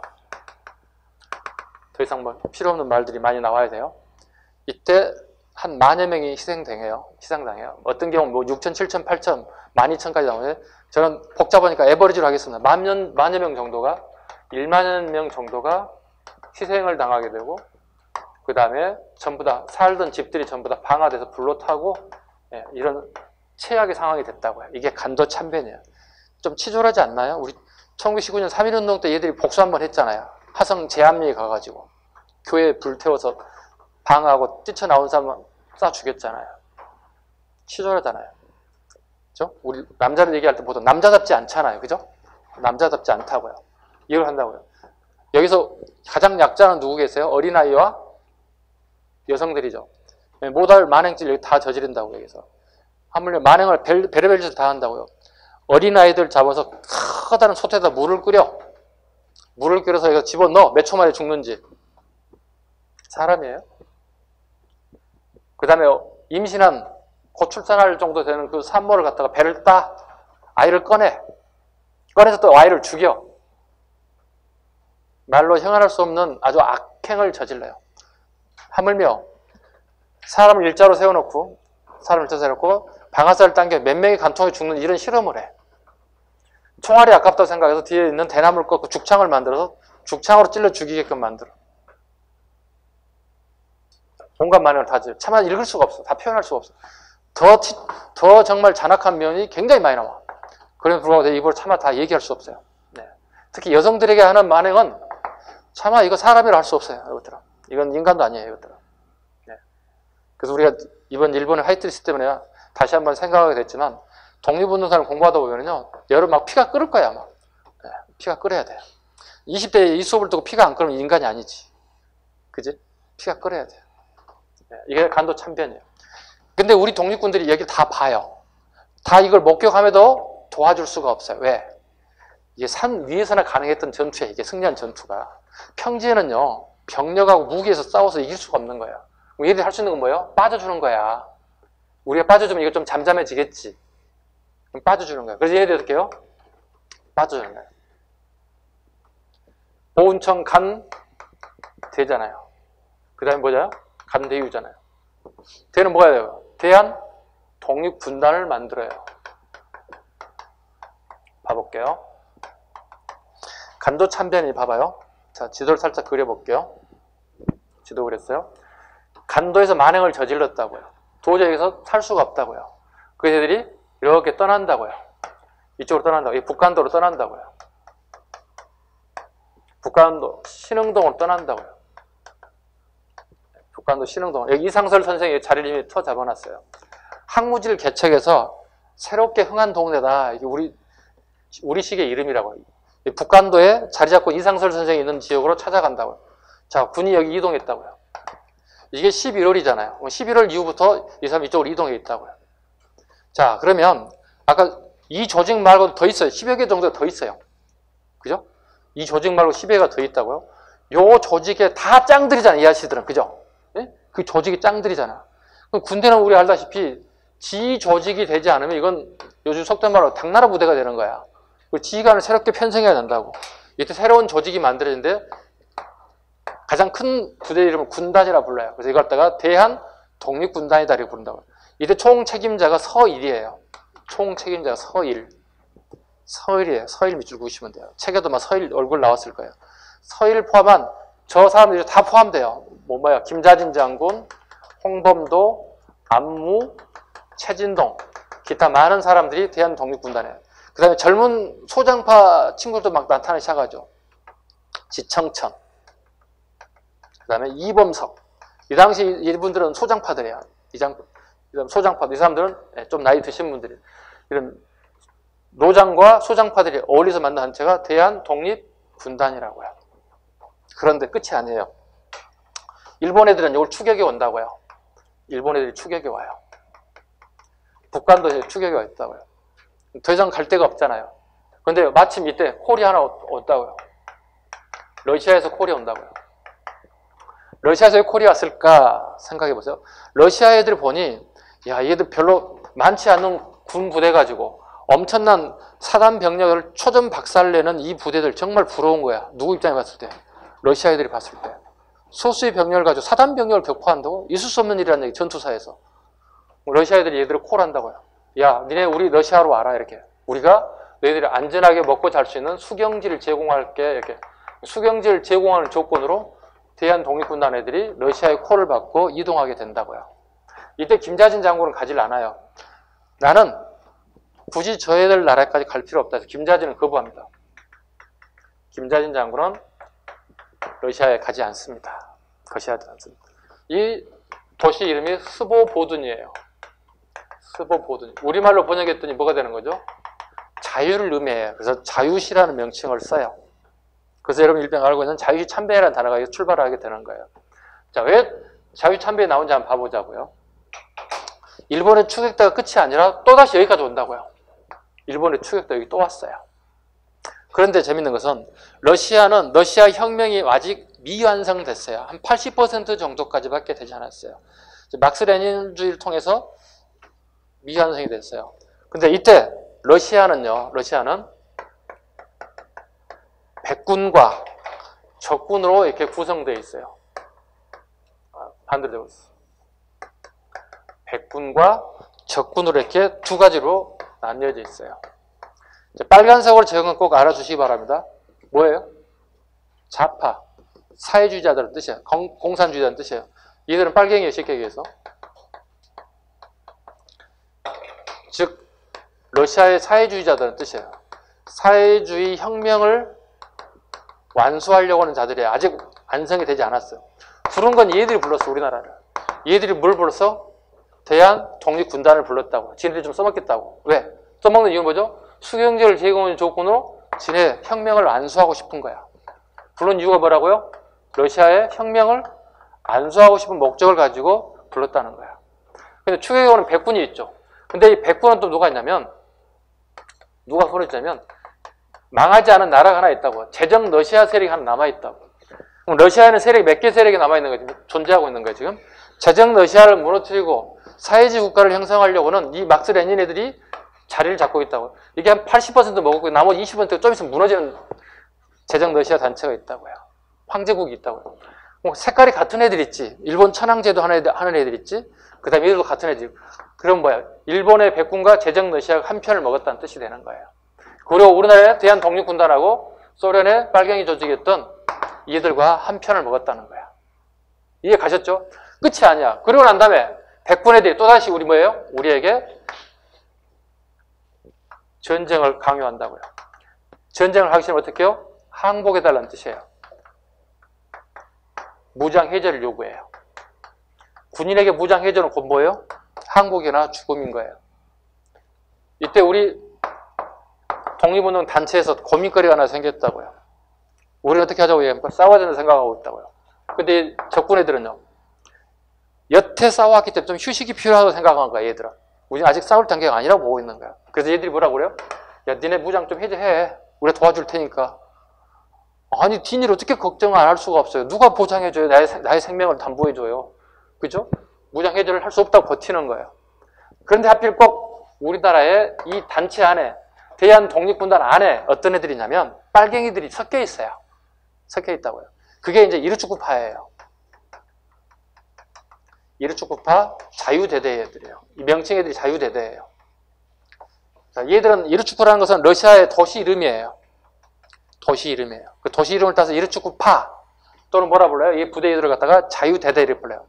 더 이상 뭐 필요 없는 말들이 많이 나와야 돼요. 이때 한 10,000여 명이 희생당해요. 어떤 경우는 뭐 6,000, 7,000, 8,000, 12,000까지 나오는데 저는 복잡하니까 에버리지로 하겠습니다. 10,000여 명 정도가 10,000여 명 정도가 희생을 당하게 되고 그 다음에 전부 다 살던 집들이 전부 다 방화돼서 불로 타고 이런 최악의 상황이 됐다고요. 이게 간도 참변이에요. 좀 치졸하지 않나요? 우리 1919년 3.1운동 때 얘들이 복수 한번 했잖아요. 화성 제암리에 가가지고 교회 불태워서 방하고 뛰쳐나온 사람 쏴 죽였잖아요. 치졸하잖아요. 그죠? 우리 남자를 얘기할 때 보통 남자답지 않잖아요. 그죠? 남자답지 않다고요. 이걸 한다고요. 여기서 가장 약자는 누구 계세요? 어린아이와 여성들이죠. 모달 만행죄 여기 다 저지른다고 여기서. 하물며 만행을 별의별 짓을 다 한다고요. 어린아이들 잡아서 커다란 솥에다 물을 끓여서 여기서 집어넣어. 몇 초 만에 죽는지. 사람이에요. 그 다음에 임신한 곧 출산할 정도 되는 그 산모를 갖다가 배를 따 아이를 꺼내서 또 아이를 죽여. 말로 형언할 수 없는 아주 악행을 저질러요. 하물며 사람을 일자로 세워놓고 방아쇠를 당겨 몇 명이 간통해 죽는 이런 실험을 해. 총알이 아깝다고 생각해서 뒤에 있는 대나무를 꺾고 죽창을 만들어서 죽창으로 찔러 죽이게끔 만들어. 온갖 만행을 다 지. 차마 읽을 수가 없어. 다 표현할 수가 없어. 더 정말 잔악한 면이 굉장히 많이 나와. 그래서 불구하고 내 입으로 차마 다 얘기할 수 없어요. 네. 특히 여성들에게 하는 만행은 차마 이거 사람이라 할 수 없어요. 이것들은. 이건 인간도 아니에요. 이것들은. 네. 그래서 우리가 이번 일본의 화이트리스트 때문에 다시 한번 생각하게 됐지만 독립운동사를 공부하다 보면요. 여러분 막 피가 끓을 거야. 막. 네. 피가 끓어야 돼요. 20대에 이 수업을 듣고 피가 안 끓으면 인간이 아니지. 그지? 피가 끓어야 돼요. 네. 이게 간도 참변이에요. 근데 우리 독립군들이 여기를 다 봐요. 다 이걸 목격함에도 도와줄 수가 없어요. 왜? 이게 산 위에서나 가능했던 전투에 이게 승리한 전투가 평지에는요. 병력하고 무기에서 싸워서 이길 수가 없는 거예요. 얘들이 할 수 있는 건 뭐예요? 빠져주는 거야. 우리가 빠져주면 이거 좀 잠잠해지겠지. 그럼 빠져주는 거야. 그래서 얘들이 어떻게 해요? 빠져주는 거예요. 보훈청 간 대잖아요. 그 다음에 뭐죠? 간대유잖아요. 대는 뭐가 돼요? 대한 독립군단을 만들어요. 봐볼게요. 간도 참변이 봐봐요. 자, 지도를 살짝 그려볼게요. 지도 그렸어요. 간도에서 만행을 저질렀다고요. 도저히 여기서 살 수가 없다고요. 그 애들이 이렇게 떠난다고요. 이쪽으로 떠난다고요. 북간도로 떠난다고요. 북간도 신흥동으로 떠난다고요. 북간도 신흥동. 여기 이상설 선생이 자리를 이미 잡아놨어요. 항무지를 개척해서 새롭게 흥한 동네다. 이게 우리식의 이름이라고. 북간도에 자리 잡고 이상설 선생이 있는 지역으로 찾아간다고요. 자, 군이 여기 이동했다고요. 이게 11월이잖아요. 11월 이후부터 이 사람이 이쪽으로 이동해 있다고요. 자, 그러면 아까 이 조직 말고도 더 있어요. 10여 개 정도가 더 있어요. 그죠? 이 조직 말고 10여 개가 더 있다고요. 요 조직에 다 짱들이잖아요. 이 아저씨들은. 그죠? 예? 그 조직이 짱들이잖아. 그럼 군대는 우리 알다시피 지 조직이 되지 않으면 이건 요즘 속된 말로 당나라 부대가 되는 거야. 지휘관을 새롭게 편성해야 된다고. 이때 새로운 조직이 만들어지는데 가장 큰 부대 이름을 군단이라 불러요. 그래서 이걸 갖다가 대한 독립군단이다 이렇게 부른다고. 이때 총 책임자가 서일이에요. 총 책임자가 서일. 서일이에요. 서일 밑줄 그으시면 돼요. 책에도 막 서일 얼굴 나왔을 거예요. 서일 포함한 저 사람들이 다 포함돼요. 뭐야? 김자진 장군, 홍범도, 안무, 최진동, 기타 많은 사람들이 대한 독립군단에. 그 다음에 젊은 소장파 친구들도 막 나타나기 시작하죠. 지청천. 그 다음에 이범석. 이 당시 이분들은 소장파들이에요. 소장파. 이 사람들은 좀 나이 드신 분들이에요. 이런 노장과 소장파들이 어울려서 만든 단체가 대한독립군단이라고요. 그런데 끝이 아니에요. 일본 애들은 이걸 추격해 온다고요. 일본 애들이 추격해 와요. 북한도 추격해 와 있다고요. 더 이상 갈 데가 없잖아요. 그런데 마침 이때 콜이 하나 온다고요. 러시아에서 콜이 온다고요. 러시아에서 왜 콜이 왔을까 생각해 보세요. 러시아 애들 보니 야, 얘들 별로 많지 않은 군 부대 가지고 엄청난 사단 병력을 초전 박살내는 이 부대들 정말 부러운 거야. 누구 입장에 봤을 때? 러시아 애들이 봤을 때. 소수의 병력을 가지고 사단 병력을 격파한다고? 있을 수 없는 일이라는 얘기, 전투사에서. 러시아 애들이 얘들을 콜한다고요. 야, 니네 우리 러시아로 와라, 이렇게. 우리가 너희들이 안전하게 먹고 잘 수 있는 수경지를 제공할게, 이렇게. 수경지를 제공하는 조건으로 대한독립군단 애들이 러시아의 콜을 받고 이동하게 된다고요. 이때 김자진 장군은 가질 않아요. 나는 굳이 저 애들 나라까지 갈 필요 없다 해서 김자진은 거부합니다. 김자진 장군은 러시아에 가지 않습니다. 러시아에 않습니다. 이 도시 이름이 스보보든이에요. 스보보든. 우리말로 번역했더니 뭐가 되는 거죠? 자유를 의미해요. 그래서 자유시라는 명칭을 써요. 그래서 여러분 일병 알고 있는 자유시 참배라는 단어가 출발을 하게 되는 거예요. 자, 왜 자유 참배에 나온지 한번 봐보자고요. 일본의 추격대가 끝이 아니라 또다시 여기까지 온다고요. 일본의 추격대 여기 또 왔어요. 그런데 재밌는 것은 러시아는 러시아 혁명이 아직 미완성됐어요. 한 80% 정도까지밖에 되지 않았어요. 막스 레닌주의를 통해서 미완성이 됐어요. 근데 이때 러시아는 백군과 적군으로 이렇게 구성되어 있어요. 반대로 되고 있어요. 백군과 적군으로 이렇게 두 가지로 나뉘어져 있어요. 빨간색으로 적은 건 꼭 알아주시기 바랍니다. 뭐예요? 좌파, 사회주의자들은 뜻이에요. 공산주의자는 뜻이에요. 얘들은 빨갱이에요, 쉽게 얘기해서. 즉, 러시아의 사회주의자들은 뜻이에요. 사회주의 혁명을 완수하려고 하는 자들이 아직 완성이 되지 않았어요. 부른 건 얘들이 불렀어, 우리나라를. 얘들이 뭘 불렀어? 대한독립군단을 불렀다고. 지네들이 좀 써먹겠다고. 왜? 써먹는 이유는 뭐죠? 수경지를 제공하는 조건으로 지네 혁명을 안수하고 싶은 거야. 불른 이유가 뭐라고요? 러시아의 혁명을 안수하고 싶은 목적을 가지고 불렀다는 거야. 근데 추격에 오는 백군이 있죠. 근데 이 백군은 또 누가 있냐면, 누가 손을 쥐냐면, 망하지 않은 나라가 하나 있다고. 제정 러시아 세력이 하나 남아있다고. 그럼 러시아에는 세력이 몇 개 세력이 남아있는 거지? 존재하고 있는 거예요, 지금. 제정 러시아를 무너뜨리고 사회주의 국가를 형성하려고는 이 막스 레닌 애들이 자리를 잡고 있다고. 이게 한 80% 먹었고 나머지 20%가 좀 있으면 무너지는 제정 러시아 단체가 있다고요. 황제국이 있다고요. 뭐 색깔이 같은 애들 있지. 일본 천황제도 하는 애들 있지. 그 다음에 얘들도 같은 애들. 그럼 뭐야? 일본의 백군과 제정 러시아가 한 편을 먹었다는 뜻이 되는 거예요. 그리고 우리나라의 대한독립군단하고 소련의 빨갱이 조직이었던 얘들과 한 편을 먹었다는 거야. 이해 가셨죠? 끝이 아니야. 그리고 난 다음에 백군 애들이 또다시 우리에게 전쟁을 강요한다고요. 전쟁을 하기 싫으면 어떻게 해요? 항복해달라는 뜻이에요. 무장해제를 요구해요. 군인에게 무장해제는 곧 뭐예요? 항복이나 죽음인 거예요. 이때 우리 독립운동 단체에서 고민거리가 하나 생겼다고요. 우리는 어떻게 하자고 얘기합니까? 싸워야 된다고 생각하고 있다고요. 근데 적군 애들은요, 여태 싸워왔기 때문에 좀 휴식이 필요하다고 생각한 거야, 얘들은. 우리는 아직 싸울 단계가 아니라고 보고 있는 거야. 그래서 얘들이 뭐라고 그래요? 야, 니네 무장 좀 해제해. 우리가 도와줄 테니까. 아니, 뒷일 어떻게 걱정 안 할 수가 없어요. 누가 보장해줘요? 나의 생명을 담보해줘요. 그죠? 무장 해제를 할 수 없다고 버티는 거예요. 그런데 하필 꼭 우리나라의 이 단체 안에, 대한독립군단 안에 어떤 애들이냐면 빨갱이들이 섞여 있어요. 섞여 있다고요. 그게 이제 이루축구파예요. 이루축구파 자유대대 애들이에요. 이 명칭 애들이 자유대대예요. 자, 얘들은 이루축구라는 것은 러시아의 도시 이름이에요. 도시 이름이에요. 그 도시 이름을 따서 이루축구파 또는 뭐라 불러요? 이 부대 애들을 갖다가 자유대대를 불러요.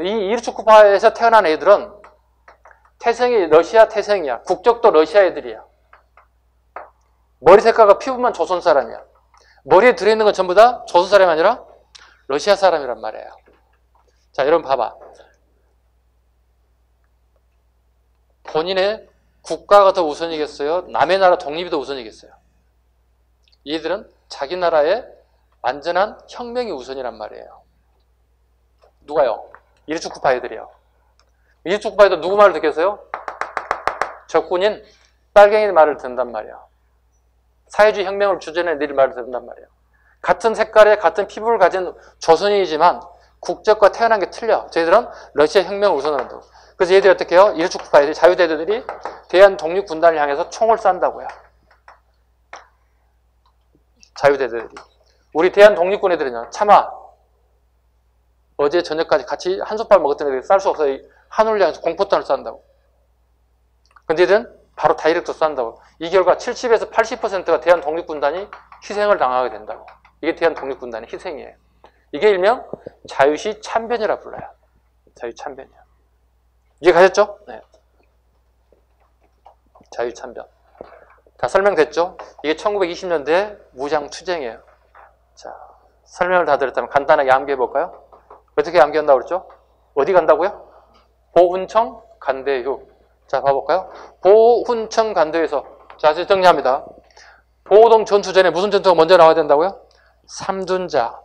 이 이루축구파에서 태어난 애들은 태생이 러시아 태생이야. 국적도 러시아 애들이야. 머리 색깔과 피부만 조선 사람이야. 머리에 들어있는 건 전부 다 조선 사람이 아니라 러시아 사람이란 말이에요. 자, 여러분 봐봐. 본인의 국가가 더 우선이겠어요? 남의 나라 독립이 더 우선이겠어요? 얘들은 자기 나라의 완전한 혁명이 우선이란 말이에요. 누가요? 이루축구파 애들이요. 이루축구파 애들 누구 말을 듣겠어요? 적군인 빨갱이 말을 듣는단 말이에요. 사회주의 혁명을 주제는 애들이 말을 듣는단 말이에요. 같은 색깔의 같은 피부를 가진 조선인이지만 국적과 태어난 게 틀려. 저희들은 러시아 혁명을 우선한다고. 그래서 얘들이 어떻게 해요? 이루축구파 애들, 자유대대들이 대한독립군단을 향해서 총을 쏜다고요. 자유대대들이. 우리 대한독립군 애들은요, 차마 어제 저녁까지 같이 한솥밥 먹었던 애들이 쌀 수 없어서 하늘을 향해서 공포탄을 쏜다고. 근데 얘들은 바로 다이렉트 쏜다고. 이 결과 70에서 80%가 대한독립군단이 희생을 당하게 된다고. 이게 대한독립군단의 희생이에요. 이게 일명 자유시 참변이라 불러요. 자유참변이요. 이해가셨죠? 네. 자유참변. 다 설명됐죠? 이게 1920년대 무장투쟁이에요. 자, 설명을 다 드렸다면 간단하게 암기해볼까요? 어떻게 암기한다고 그랬죠? 어디 간다고요? 보훈청 간대휴. 자, 봐볼까요? 보훈청 간대휴에서, 자, 이제 정리합니다. 보호동 전투 전에 무슨 전투가 먼저 나와야 된다고요? 삼둔자.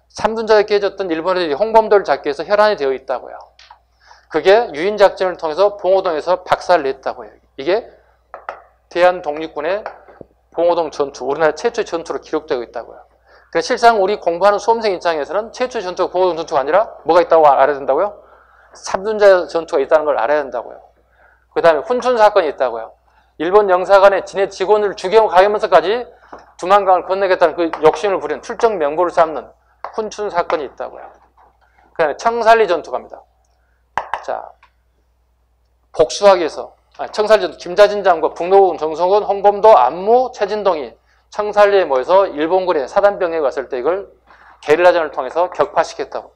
삼둔자에 깨졌던 일본애들이 홍범도를 잡기 위해서 혈안이 되어 있다고요. 그게 유인작전을 통해서 봉오동에서 박살냈다고 해요. 이게 대한독립군의 봉오동 전투, 우리나라 최초의 전투로 기록되고 있다고요. 그러니까 실상 우리 공부하는 수험생 입장에서는 최초의 전투가 봉오동 전투가 아니라 뭐가 있다고 알아야 된다고요? 삼둔자 전투가 있다는 걸 알아야 된다고요. 그 다음에 훈춘 사건이 있다고요. 일본 영사관에 지네 직원을 죽여가면서까지 두만강을 건너겠다는 그 욕심을 부리는 출정 명부를 쌓는 훈춘 사건이 있다고요. 그 다음에 청살리 전투 갑니다. 자, 복수하기 위해서 청살리 전투 김자진 장군, 북노공, 정성훈, 홍범도, 안무, 최진동이 청살리에 모여서 일본군의 사단병에 왔을 때 이걸 게릴라전을 통해서 격파시켰다고.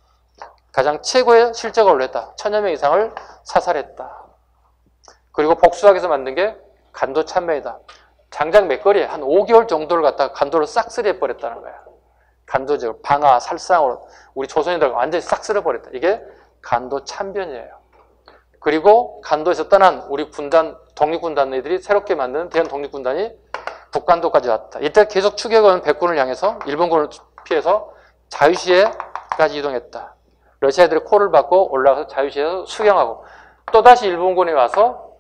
가장 최고의 실적을 올렸다. 1000여 명 이상을 사살했다. 그리고 복수하기 위해서 만든 게 간도 참배이다. 장작 몇 거리에 한 5개월 정도를 갖다가 간도를 싹 쓸어버렸다는 거야. 간도 지금 방아, 살상으로 우리 조선인들 완전히 싹 쓸어버렸다. 이게 간도 참변이에요. 그리고 간도에서 떠난 우리 군단, 독립군단들이 새롭게 만든 대한독립군단이 북간도까지 왔다. 이때 계속 추격은 백군을 향해서 일본군을 피해서 자유시에까지 이동했다. 러시아들의 콜을 받고 올라가서 자유시에서 수경하고 또다시 일본군이 와서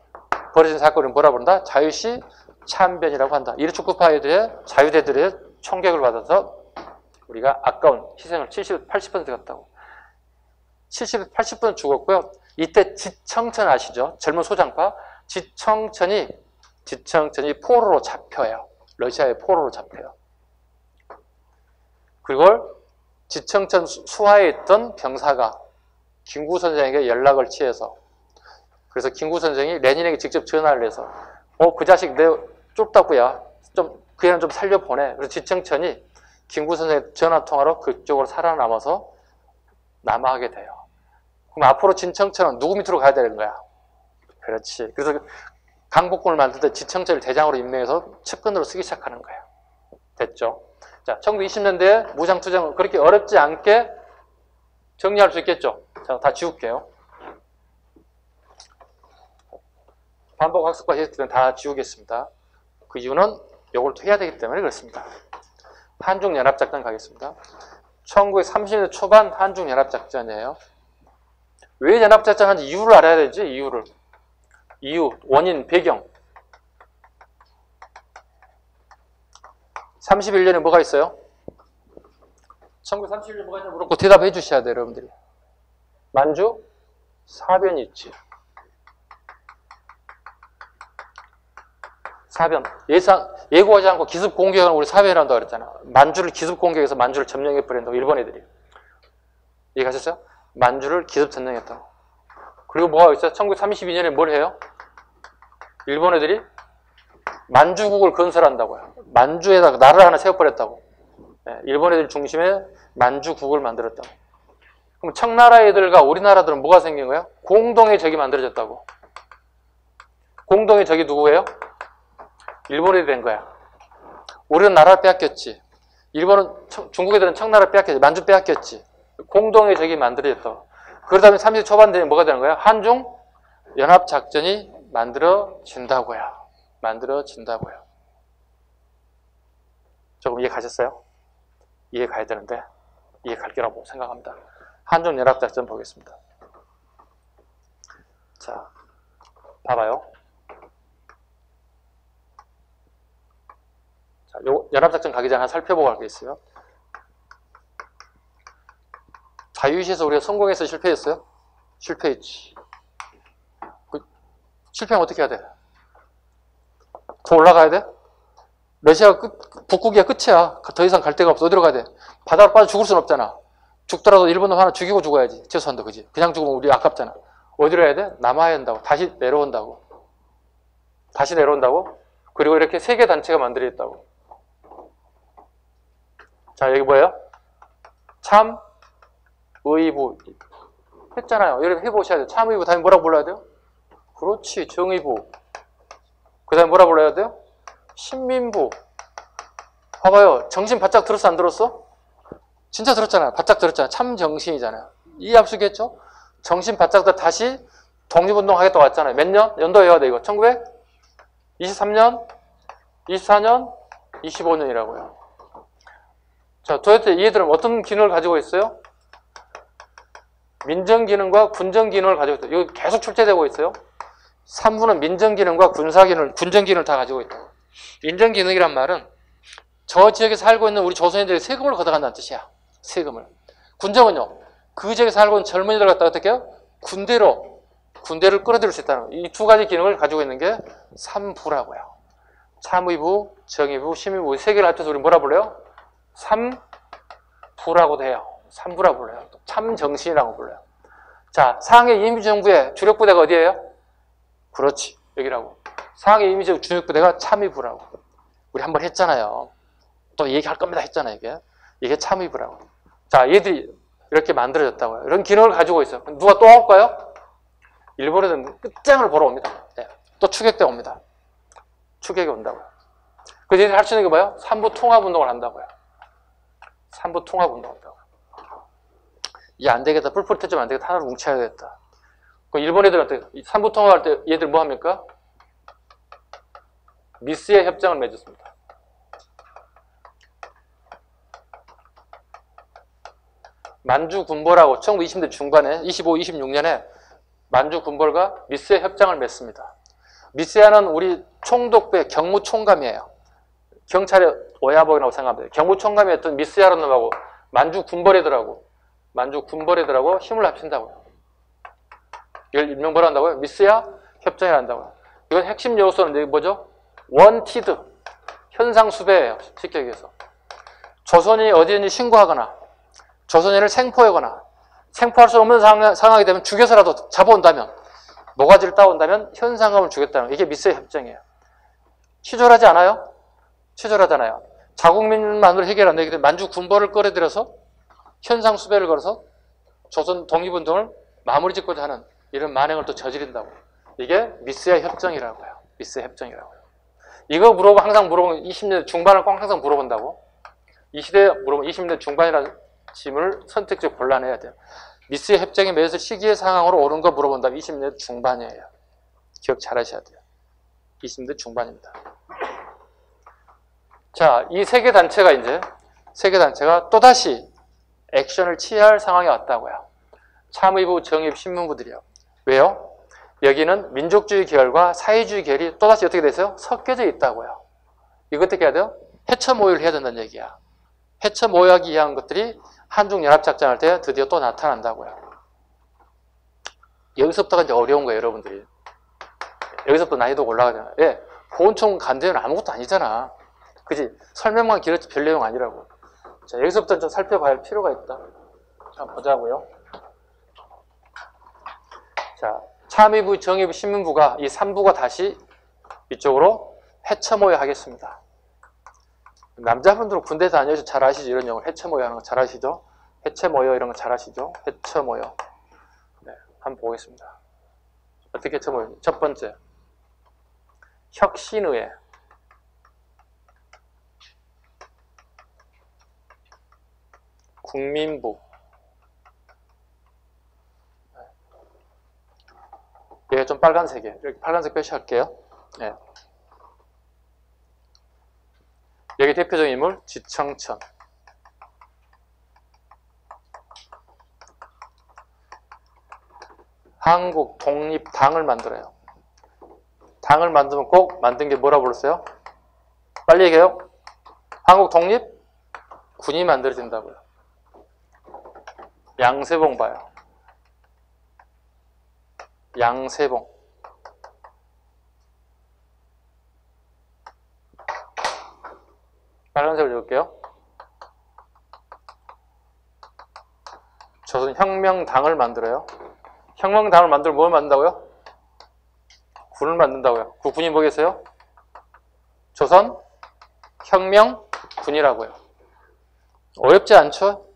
벌어진 사건을 뭐라 부른다? 자유시 참변이라고 한다. 이루축구파애들의 자유대들의 총격을 받아서 우리가 아까운 희생을 70, 80% 갔다고. 70, 80% 죽었고요. 이때 지청천 아시죠? 젊은 소장파. 지청천이 포로로 잡혀요. 러시아의 포로로 잡혀요. 그리고 지청천 수하에 있던 병사가 김구 선생에게 연락을 취해서 그래서 김구 선생이 레닌에게 직접 전화를 해서 그 자식 내 쫄다구야. 그 애는 좀 살려보내. 그래서 지청천이 김구 선생의 전화통화로 그쪽으로 살아남아서 남아하게 돼요. 그럼 앞으로 지청천은 누구 밑으로 가야 되는 거야? 그렇지. 그래서 강복군을 만들 때 지청천을 대장으로 임명해서 측근으로 쓰기 시작하는 거예요. 됐죠? 자, 1920년대 무장투쟁은 그렇게 어렵지 않게 정리할 수 있겠죠? 자, 다 지울게요. 반복 학습과 해석들은 다 지우겠습니다. 그 이유는 이걸 또 해야 되기 때문에 그렇습니다. 한중연합작전 가겠습니다. 1930년대 초반 한중연합작전이에요. 왜 연합작전 하는지 이유를 알아야 되지, 이유를. 이유, 원인, 배경. 31년에 뭐가 있어요? 1931년에 뭐가 있냐 물었고 대답해 주셔야 돼요, 여러분들이. 만주 사변이 있지. 사변. 예고하지 않고 기습 공격을 우리 사변이란다고 그랬잖아. 만주를 기습 공격해서 만주를 점령해 버린다고, 일본 애들이. 이해가셨어요? 만주를 기습 점령했다고. 그리고 뭐가 있어요? 1932년에 뭘 해요? 일본 애들이 만주국을 건설한다고요. 만주에다가 나라를 하나 세워버렸다고. 일본 애들 중심에 만주국을 만들었다고. 그럼 청나라 애들과 우리나라들은 뭐가 생긴 거예요? 공동의 적이 만들어졌다고. 공동의 적이 누구예요? 일본이 된 거야. 우리는 나라를 빼앗겼지. 일본은 중국 애들은 청나라 빼앗겼지. 만주 빼앗겼지. 공동의 적이 만들어졌다고. 그러다 보면 30대 초반 되면 뭐가 되는 거야? 한중 연합작전이 만들어진다고요. 만들어진다고요. 조금 이해 가셨어요? 이해 가야 되는데 이해 갈 거라고 생각합니다. 한중 연합작전 보겠습니다. 자, 봐봐요. 자, 요 연합작전 가기 전에 하나 살펴보고 갈 게 있어요. 자유시에서 우리가 성공해서 실패했어요? 실패했지. 실패하면 어떻게 해야 돼? 더 올라가야 돼? 러시아가 북극이야 끝이야. 더 이상 갈 데가 없어. 어디로 가야 돼? 바다로 빠져 죽을 순 없잖아. 죽더라도 일본놈 하나 죽이고 죽어야지. 최소한도 그지? 그냥 죽으면 우리 아깝잖아. 어디로 해야 돼? 남아야 한다고. 다시 내려온다고. 다시 내려온다고? 그리고 이렇게 세 개 단체가 만들어졌다고. 자, 여기 뭐예요? 참, 의부. 했잖아요. 여러분 해보셔야 돼요. 참, 의부 다음에 뭐라고 불러야 돼요? 그렇지. 정의부. 그 다음에 뭐라 불러야 돼요? 신민부. 봐봐요. 정신 바짝 들었어, 안 들었어? 진짜 들었잖아. 바짝 들었잖아. 참 정신이잖아요. 이해 합수겠죠? 정신 바짝 들어 다시 독립운동 하겠다고 왔잖아요. 몇 년? 연도 외워야 돼, 이거. 1923년, 24년, 25년이라고요. 자, 도대체 얘들은 어떤 기능을 가지고 있어요? 민정기능과 군정기능을 가지고 있어요. 이거 계속 출제되고 있어요. 3부는 민정기능과 군사기능, 군정기능을 다 가지고 있다. 민정기능이란 말은 저 지역에 살고 있는 우리 조선인들이 세금을 걷어간다는 뜻이야. 세금을. 군정은요, 그 지역에 살고 있는 젊은이들 갖다가 어떻게 해요? 군대를 끌어들일 수 있다는, 이 두 가지 기능을 가지고 있는 게 3부라고요. 참의부, 정의부, 심의부, 세 개를 합쳐서 우리 뭐라 불러요? 3부라고도 해요. 3부라고 불러요. 참정신이라고 불러요. 자, 상해 임시정부의 주력부대가 어디예요? 그렇지. 여기라고. 상해 임시정부 주력부대가 참의부라고. 우리 한번 했잖아요. 또 얘기할 겁니다 했잖아요. 이게 참의부라고. 자, 얘들이 이렇게 만들어졌다고요. 이런 기능을 가지고 있어요. 누가 또 올까요? 일본에는 끝장을 보러 옵니다. 네. 또 추격대 옵니다. 추격이 온다고요. 그래서 얘들이 할 수 있는 게 뭐예요? 3부 통합운동을 한다고요. 3부 통합운동을 한다고요. 이게 안 되겠다. 뿔뿔이 터지면 안 되겠다. 하나로 뭉쳐야겠다. 그럼 일본 애들한테 3부 통합할 때 얘들 뭐 합니까? 미스의 협정을 맺었습니다. 만주 군벌하고 1920년대 중반에 25, 26년에 만주 군벌과 미스의 협정을 맺습니다. 미스야는 우리 총독부의 경무총감이에요. 경찰의 오야복이라고 생각합니다. 경무총감이었던 미스야라는 놈하고 만주 군벌애들하고 힘을 합친다고요. 이걸 일명 뭐라 한다고요? 미스야 협정이라 한다고요. 이건 핵심 요소는 여기 뭐죠? 원티드, 현상수배예요. 쉽게 얘기해서. 조선이 어디든지 신고하거나 조선인을 생포하거나 생포할 수 없는 상황이 되면 죽여서라도 잡아온다면, 모가지를 따온다면 현상금을 주겠다는 거. 이게 미스의 협정이에요. 치졸하지 않아요? 치졸하잖아요. 자국민만으로 해결 안 되기 때문에 만주 군벌을 끌어들여서 현상 수배를 걸어서 조선 독립운동을 마무리 짓고자 하는 이런 만행을 또 저지른다고. 이게 미스의 협정이라고요. 미스의 협정이라고요. 이거 항상 물어보면 20년 중반을 꼭 항상 물어본다고. 이 시대에 물어보면 20년 중반이라는 짐을 선택적으로 골라내야 돼요. 미스의 협정에 매였을 시기의 상황으로 옳은 거 물어본다면 20년 중반이에요. 기억 잘 하셔야 돼요. 20대 중반입니다. 자, 이 세 개 단체가 또다시 액션을 취할 상황이 왔다고요. 참의부, 정의부, 신문부들이요. 왜요? 여기는 민족주의 계열과 사회주의 계열이 또다시 어떻게 됐어요? 섞여져 있다고요. 이거 어떻게 해야 돼요? 해처 모의를 해야 된다는 얘기야. 해처 모의하기 위한 것들이 한중연합작전할 때 드디어 또 나타난다고요. 여기서부터가 이제 어려운 거예요, 여러분들이. 여기서부터 난이도가 올라가잖아요. 예, 보온총 간대는 아무것도 아니잖아. 그지? 설명만 길었지 별 내용 아니라고. 자, 여기서부터 좀 살펴봐야 할 필요가 있다. 자, 보자고요. 자, 참의부, 정의부, 신문부가 이 3부가 다시 이쪽으로 해처모여 하겠습니다. 남자분들은 군대 다녀서 잘 아시죠? 이런 영어 해처모여 하는 거 잘 아시죠? 해처모여 이런 거 잘 아시죠? 해처모여. 네, 한번 보겠습니다. 어떻게 해처모여? 첫 번째, 혁신의회. 국민부. 얘가 좀 빨간색이에요. 이렇게 빨간색 표시할게요. 네. 여기 대표적인 인물 지청천. 한국 독립당을 만들어요. 당을 만들면 꼭 만든 게 뭐라고 불렀어요? 빨리 얘기해요. 한국 독립군이 만들어진다고요. 양세봉 봐요. 양세봉. 빨간색을 읽을게요. 조선혁명당을 만들어요. 혁명당을 만들면 뭘 만든다고요? 군을 만든다고요. 그 군이 뭐겠어요? 조선혁명군이라고요. 어렵지 않죠?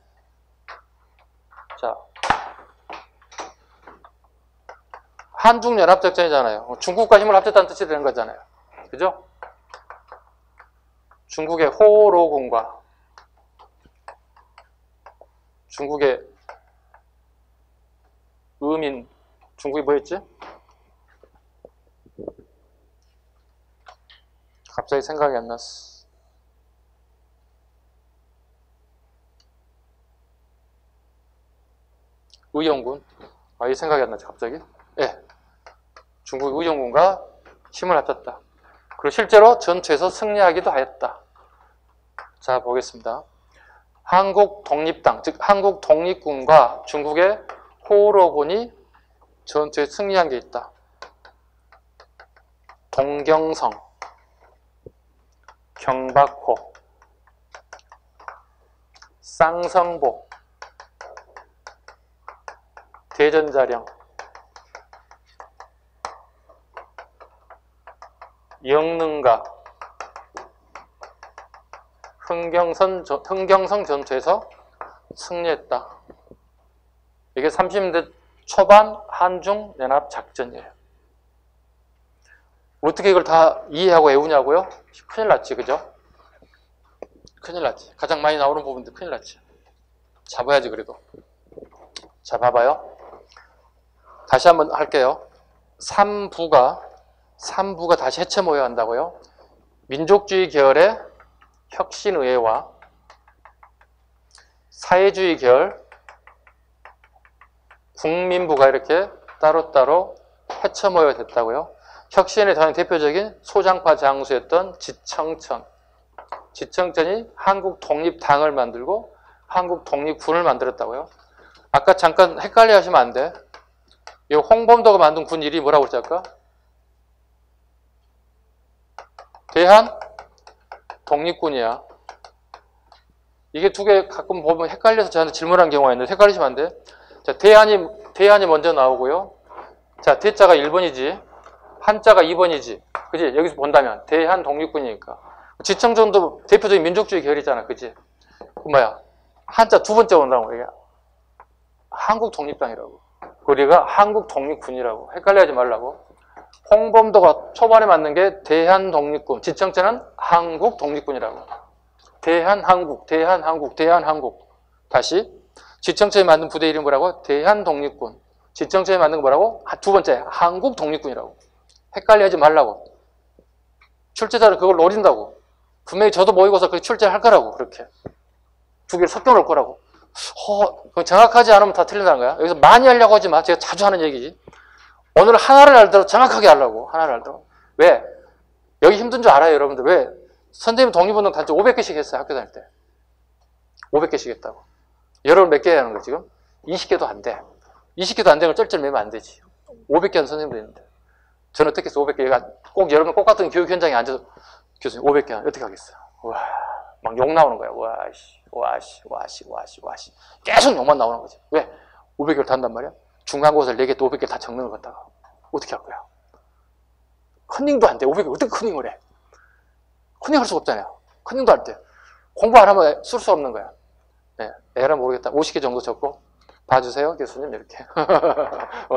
자, 한중연합작전이잖아요. 중국과 힘을 합쳤다는 뜻이 되는 거잖아요. 그죠? 중국의 호로군과 중국의 의민, 중국이 뭐였지? 갑자기 생각이 안 났어. 의용군. 이 생각이 안 나지, 갑자기? 예. 중국 의용군과 힘을 합쳤다. 그리고 실제로 전투에서 승리하기도 하였다. 자, 보겠습니다. 한국 독립당, 즉 한국 독립군과 중국의 호로군이 전투에 승리한 게 있다. 동경성, 경박호, 쌍성보, 대전자령, 영릉가, 흥경성 전투에서 승리했다. 이게 30년대 초반 한중연합작전이에요. 어떻게 이걸 다 이해하고 외우냐고요? 큰일 났지, 그죠? 큰일 났지. 가장 많이 나오는 부분들 큰일 났지. 잡아야지, 그래도. 자, 봐봐요. 다시 한번 할게요. 3부가 다시 해체모여야 한다고요. 민족주의 계열의 혁신의회와 사회주의 계열 국민부가 이렇게 따로따로 해체모여야 됐다고요. 혁신의 가장 대표적인 소장파 장수였던 지청천이 한국 독립당을 만들고 한국 독립군을 만들었다고요. 아까 잠깐 헷갈려 하시면 안 돼. 이 홍범도가 만든 군 이름이 뭐라고 그랬지 아까? 대한 독립군이야. 이게 두 개 가끔 보면 헷갈려서 저한테 질문한 경우가 있는데 헷갈리시면 안 돼. 자, 대한이 먼저 나오고요. 자, 대자가 1번이지. 한자가 2번이지. 그지? 여기서 본다면 대한 독립군이니까. 지청전도 대표적인 민족주의 계열이잖아. 그지? 그 뭐야? 한자 두 번째 온다고 얘기야. 한국 독립당이라고. 우리가 한국 독립군이라고. 헷갈려하지 말라고. 홍범도가 초반에 만든 게 대한 독립군. 지청전은 한국 독립군이라고. 대한한국. 다시. 지청천이 만든 부대 이름 뭐라고? 대한독립군. 지청천이 만든 거 뭐라고? 두 번째, 한국 독립군이라고. 헷갈려 하지 말라고. 출제자는 그걸 노린다고. 분명히 저도 모의고사 그렇게 출제할 거라고, 그렇게. 두 개를 섞여 놓을 거라고. 정확하지 않으면 다 틀린다는 거야. 여기서 많이 하려고 하지 마. 제가 자주 하는 얘기지. 오늘 하나를 알더라도 정확하게 하려고. 하나를 알더라도. 왜? 여기 힘든 줄 알아요, 여러분들. 왜? 선생님 독립운동 단체 500개씩 했어요, 학교 다닐 때. 500개씩 했다고. 여러분 몇 개 하는 거 지금? 20개도 안 돼. 20개도 안 되는 걸 쩔쩔 매면 안 되지. 500개 하는 선생님도 있는데. 저는 어떻게 해서 500개, 얘가 꼭 여러분 똑같은 교육 현장에 앉아서 교수님 500개 하는 어떻게 하겠어요? 와, 막 욕 나오는 거야. 와씨. 계속 욕만 나오는 거지. 왜? 500개를 다 한단 말이야? 중간고사를 4개 또 500개 다 적는 걸 갖다가. 어떻게 할 거야? 컨닝도 안 돼. 500개 어떻게 컨닝을 해? 컨닝 할 수가 없잖아요. 컨닝도 할 때. 공부 안 하면 쓸 수 없는 거야. 네, 에라 모르겠다. 50개 정도 적고 봐주세요, 교수님. 이렇게.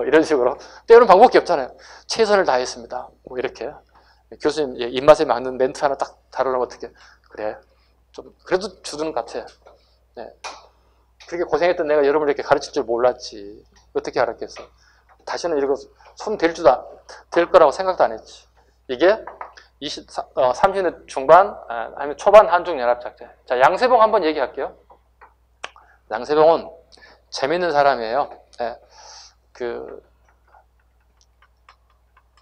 이런 식으로. 때우는 방법이 없잖아요. 최선을 다했습니다. 뭐 이렇게. 교수님 입맛에 맞는 멘트 하나 딱 다루려면 어떻게. 그래. 좀 그래도 주는 것 같아. 네. 그렇게 고생했던 내가 여러분을 이렇게 가르칠 줄 몰랐지. 어떻게 알았겠어. 다시는 이거 손 댈 거라고 생각도 안 했지. 이게 30년 중반, 아니면 초반 한중연합작전. 자, 양세봉 한번 얘기할게요. 양세봉은 재밌는 사람이에요. 네.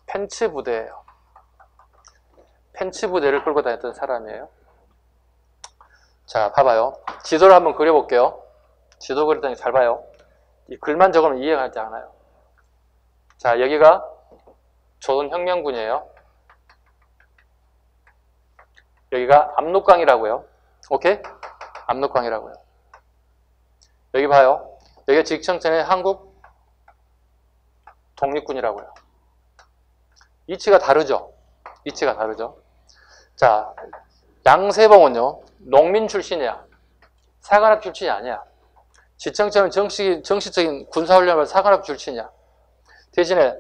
펜츠 부대예요. 펜츠 부대를 끌고 다녔던 사람이에요. 자, 봐봐요. 지도를 한번 그려볼게요. 지도 그릴 때 잘 봐요. 이 글만 적으면 이해가 가지 않아요. 자, 여기가 조선혁명군이에요. 여기가 압록강이라고요. 오케이? 압록강이라고요. 여기 봐요. 여기가 직청천의 한국 독립군이라고요. 위치가 다르죠? 위치가 다르죠? 자, 양세봉은요, 농민 출신이야. 사관학 출신이 아니야. 지청천은 정식적인 군사훈련을 사관학 출신이야. 대신에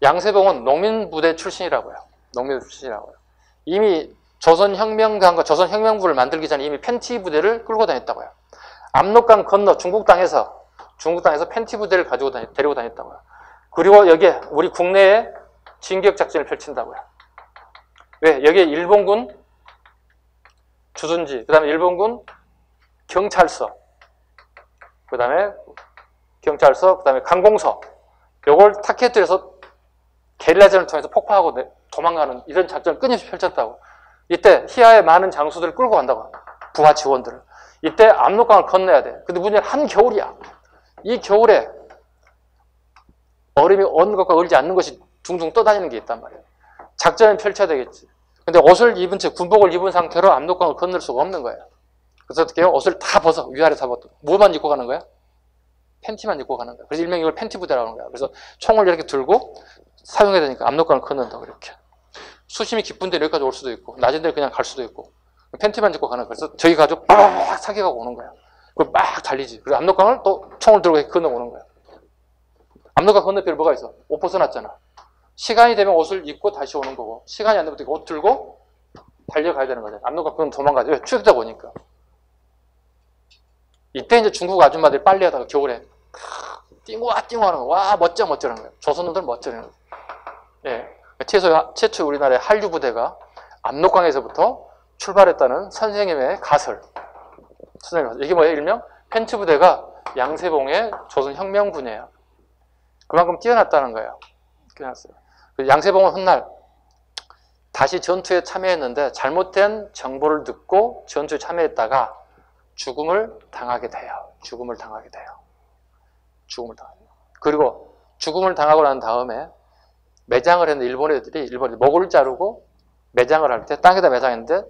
양세봉은 농민부대 출신이라고요. 농민부대 출신이라고요. 이미 조선혁명당과 조선혁명부를 만들기 전에 이미 펜티 부대를 끌고 다녔다고요. 압록강 건너 중국 땅에서 펜티 부대를 데리고 다녔다고요. 그리고 여기에 우리 국내에 진격작전을 펼친다고요. 왜? 여기에 일본군 주둔지, 그 다음에 일본군 경찰서, 그 다음에 강공서, 요걸 타켓들에서 게릴라전을 통해서 폭파하고 도망가는 이런 작전을 끊임없이 펼쳤다고. 이때 희하의 많은 장수들을 끌고 간다고. 부하 지원들을. 이때 압록강을 건너야 돼. 근데 문제는 한겨울이야. 이 겨울에 얼음이 얼는 것과 얼지 않는 것이 둥둥 떠다니는 게 있단 말이에요. 작전을 펼쳐야 되겠지. 근데 옷을 입은 채 군복을 입은 상태로 압록강을 건널 수가 없는 거예요. 그래서 어떻게 해요? 옷을 다 벗어. 위아래 다 벗어. 뭐만 입고 가는 거야? 팬티만 입고 가는 거야. 그래서 일명 이걸 팬티 부대라고 하는 거야. 그래서 총을 이렇게 들고 사용해야 되니까 압록강을 건넌다고 이렇게. 수심이 깊은 데 여기까지 올 수도 있고 낮은 데 그냥 갈 수도 있고 팬티만 입고 가는 거야. 그래서 저기 가지고 빡 사격하고 오는 거야. 그걸 막 달리지. 그리고 압록강을 또 총을 들고 건너 오는 거야. 압록강 건너편에 뭐가 있어? 옷 벗어놨잖아. 시간이 되면 옷을 입고 다시 오는 거고 시간이 안 되면 옷 들고 달려가야 되는 거잖아. 압록강 그럼 도망가지. 왜? 추격자 보니까. 이때 이제 중국 아줌마들이 빨리 하다가 겨울에 띵우와 하는 거. 와 멋져라는 거예요. 조선놈들 멋져라는 거예요. 예. 최초 우리나라의 한류 부대가 압록강에서부터 출발했다는 선생님의 가설. 이게 뭐예요? 일명 펜트 부대가 양세봉의 조선혁명군이에요. 그만큼 뛰어났다는 거예요. 뛰어났어요. 양세봉은 훗날 다시 전투에 참여했는데 잘못된 정보를 듣고 전투에 참여했다가 죽음을 당하게 돼요. 그리고 죽음을 당하고 난 다음에 매장을 했는데 일본이 목을 자르고 매장을 할 때 땅에다 매장했는데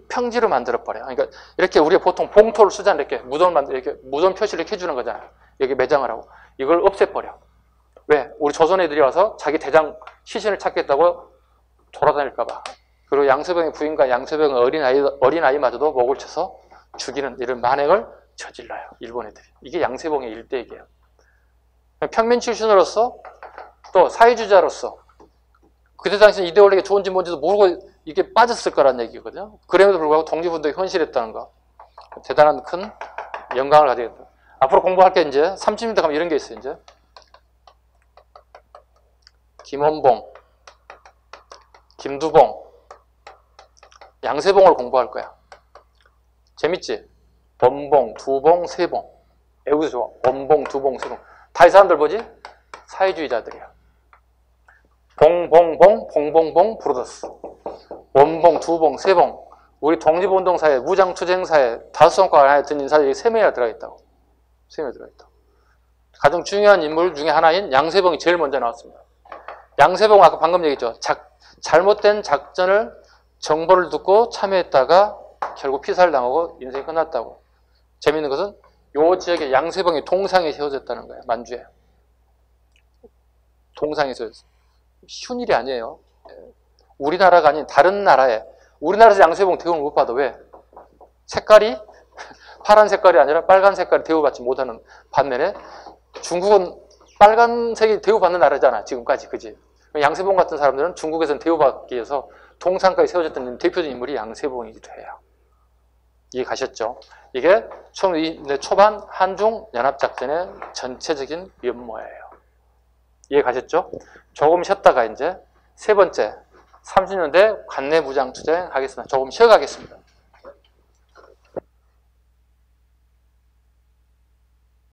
평지로 만들어버려요. 그러니까 이렇게 우리가 보통 봉토를 쓰잖아요. 이렇게 무덤 표시를 이렇게 해주는 거잖아요. 여기 매장을 하고. 이걸 없애버려. 왜? 우리 조선 애들이 와서 자기 대장 시신을 찾겠다고 돌아다닐까봐. 그리고 양세봉의 부인과 양세봉의 어린아이마저도 목을 쳐서 죽이는 이런 만행을 저질러요. 일본 애들이. 이게 양세봉의 일대기예요. 평민 출신으로서 또 사회주의자로서 그때 당시에 이데올로기가 좋은지 뭔지도 모르고 이게 빠졌을 거란 얘기거든요. 그럼에도 불구하고 독립운동에 헌신했다는 거. 대단한 큰 영광을 가지겠다. 앞으로 공부할 게 이제 30년대 가면 이런 게 있어요. 이제 김원봉, 김두봉, 양세봉을 공부할 거야. 재밌지? 원봉, 두봉, 세봉. 외우기 좋아. 원봉, 두봉, 세봉. 다 이 사람들 뭐지? 사회주의자들이야. 봉봉봉, 봉봉봉, 브로더스. 원봉, 두봉, 세봉. 우리 독립운동사에, 무장투쟁사에 다섯 손가락 안에 든 인사들이 3명이나 들어있다고. 3명이 들어있다고. 가장 중요한 인물 중에 하나인 양세봉이 제일 먼저 나왔습니다. 양세봉은 아까 방금 얘기했죠. 잘못된 작전을 정보를 듣고 참여했다가 결국 피살을 당하고 인생이 끝났다고. 재밌는 것은 이 지역에 양세봉이 동상에 세워졌다는 거예요. 만주에. 동상에 세워졌어요. 쉬운 일이 아니에요. 우리나라가 아닌 다른 나라에, 우리나라에서 양세봉 대우를 못 받아. 왜? 색깔이 파란 색깔이 아니라 빨간 색깔이 대우받지 못하는 반면에 중국은 빨간색이 대우받는 나라잖아. 지금까지. 그지? 양세봉 같은 사람들은 중국에서는 대우받기 위해서 동상까지 세워졌던 대표적인 인물이 양세봉이기도 해요. 이해 가셨죠? 이게 초반 한중 연합작전의 전체적인 면모예요. 이해 가셨죠? 조금 쉬었다가 이제 세 번째 30년대 관내 무장투쟁 하겠습니다. 조금 쉬어가겠습니다.